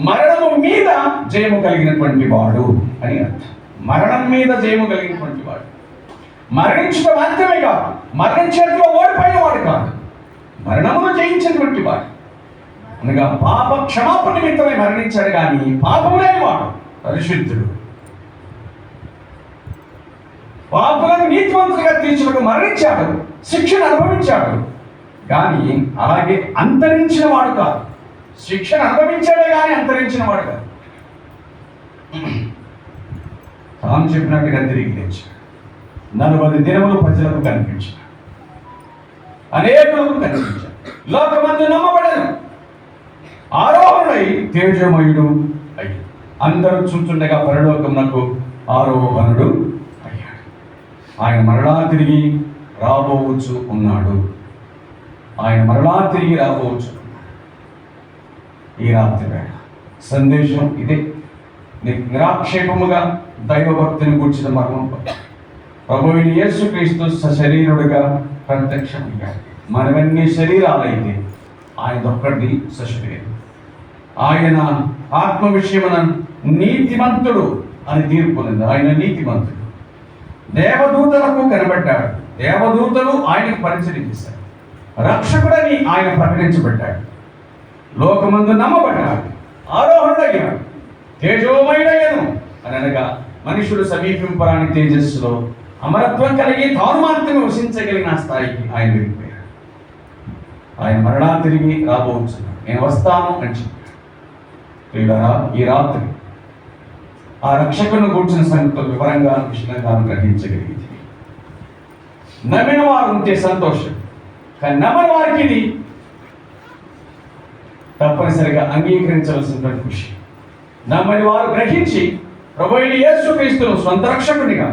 మరణము మీద జయము కలిగినటువంటి వాడు అని అర్థం. మరణం మీద జయము కలిగినటువంటి వాడు. మరణించడం మాత్రమే కాదు, మరణించేట్లో ఓడిపోయిన వాడు కాదు, మరణమును జయించినటువంటి వాడు. అనగా పాప క్షమాపణ నిమిత్తమై మరణించాడు, కానీ పాపము లేని వాడు, పరిశుద్ధుడు. పాపులను నీతివంతులుగా తీర్చుటకు మరణించాడు, శిక్షను అనుభవించాడు, కానీ అలాగే అంతరించిన వాడు కాదు. శిక్షను అనుభవించాడే కానీ అంతరించిన వాడు కాదు. తాను చెప్పినట్టుగా తిరిగి లేచాడు. 40 దినములు ప్రజలకు కనిపించాడు, అనేకులకు కనిపించాడు. లోకమందు నమ్మబడను, ఆరోహణుడై తేజోమయుడు అయ్యాడు. అందరూ చూస్తుండగా పరలోకమునకు ఆరోహణుడు అయ్యాడు. ఆయన మరలా తిరిగి రాబోవచ్చు ఉన్నాడు. ఈ రాత్రి వేళ సందేశం ఇదే. నిరాక్షేపముగా దైవభక్తిని కూర్చిన మర్మం ప్రభువైన యేసుక్రీస్తు సశరీరుడిగా ప్రత్యక్షమయ్యాడు. మనవన్నీ శరీరాలైతే ఆయనదొక్కటి సశరీరం. ఆయన ఆత్మ విషయమున నీతిమంతుడు అని తీర్పునింది. ఆయన నీతిమంతుడు. దేవదూతలకు కనబడ్డాడు. దేవదూతలు ఆయనకు పరిచయం చేశారు. రక్షకుడని ఆయన ప్రకటించబడ్డాడు. లోకమందు నమ్మబడ్డాడు, ఆరోహణుడయ్యాడు, తేజోమయుడయ్యను అని అనగా మనుషుడు సమీపింపరాని తేజస్సులో అమరత్వం కలిగి తాను మాత్రమే వసించగలిగిన స్థాయికి ఆయన వెళ్ళిపోయాడు. ఆయన మరలా తిరిగి రాబోతున్నాడు. నేను వస్తాను అని చెప్పాడు. ఈ రాత్రి ఆ రక్షకులను కూర్చున్న సంగతులు వివరంగా విషయంగా గ్రహించగలిగింది. నమ్మిన వారు ఉంటే సంతోషం, కానీ నమ్మని వారికి ఇది తప్పనిసరిగా అంగీకరించవలసినటువంటి విషయం. నమ్మని వారు గ్రహించి ప్రభువైన యేసుక్రీస్తును స్వంత రక్షకునిగా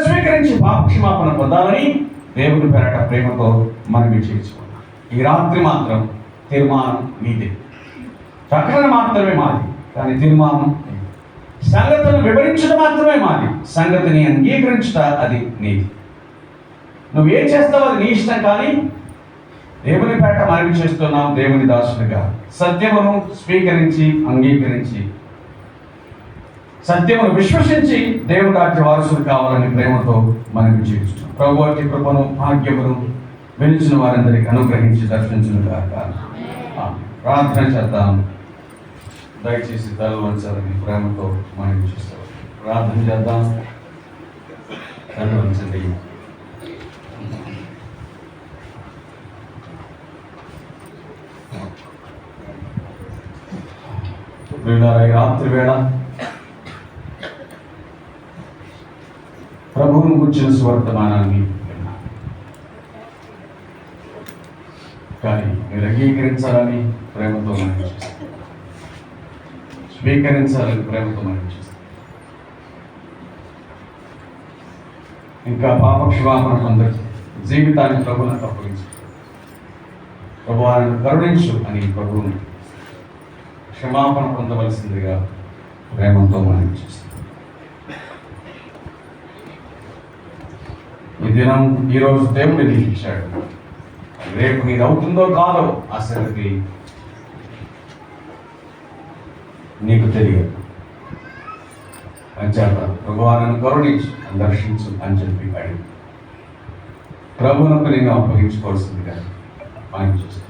స్వీకరించి పాపక్షమాపణ పొందాలని దేవుని పేరట ప్రేమతో మనవి చేసుకున్నాం. ఈ రాత్రి మాత్రం తీర్మానం నీదే. ప్రకటన మాత్రమే మాది, కానీ తీర్మానం సంగతులను వివరించడం మాత్రమే మాది. సంగతిని అంగీకరించుట అది నీది. నువ్వేం చేస్తావో అది నీ ఇష్టం, కానీ దేవుని పేట మనవి చేస్తున్నాం. దేవుని దాసునిగా సత్యమును స్వీకరించి అంగీకరించి సత్యమును విశ్వసించి దేవుని రాజ్య వారసులు కావాలని ప్రేమతో మనవి చేస్తున్నాం. ప్రభు వారి కృపను భాగ్యమును వెలిచిన వారందరికీ అనుగ్రహించి దర్శించును గాక. ప్రార్థన చేద్దాం. దయచేసి తల వంచాలని ప్రేమతో మనం చూస్తాం. ప్రార్థన చేద్దాం. తల వంచండి. ఈ రాత్రి వేళ ప్రభువును గురించిన స్వర్తమానాన్ని విన్నాం. కానీ మీరు అంగీకరించాలని ప్రేమతో మనం చేస్తాం, స్వీకరించాలని ప్రేమతో మనం చేస్తాం. ఇంకా పాపక్షమాపణ పొందచ్చు, జీవితాన్ని ప్రభువులకు అప్పగించు, ప్రభువాన్ని కరుణించు అని ప్రభువును క్షమాపణ పొందవలసిందిగా ప్రేమతో మనం చేస్తాం. ఈ దినం ఈరోజు దేవుడు నీకు ఇచ్చాడు. రేపు నీది అవుతుందో కాదో ఆ సంగతి నీకు తెలియదు. అంచేత ప్రభువాన్ని కరుణించు, దర్శించు అని చెప్పి అడిగి ప్రభువునకు నేను అప్పగించుకోవాల్సిందిగా మనం చూస్తాం.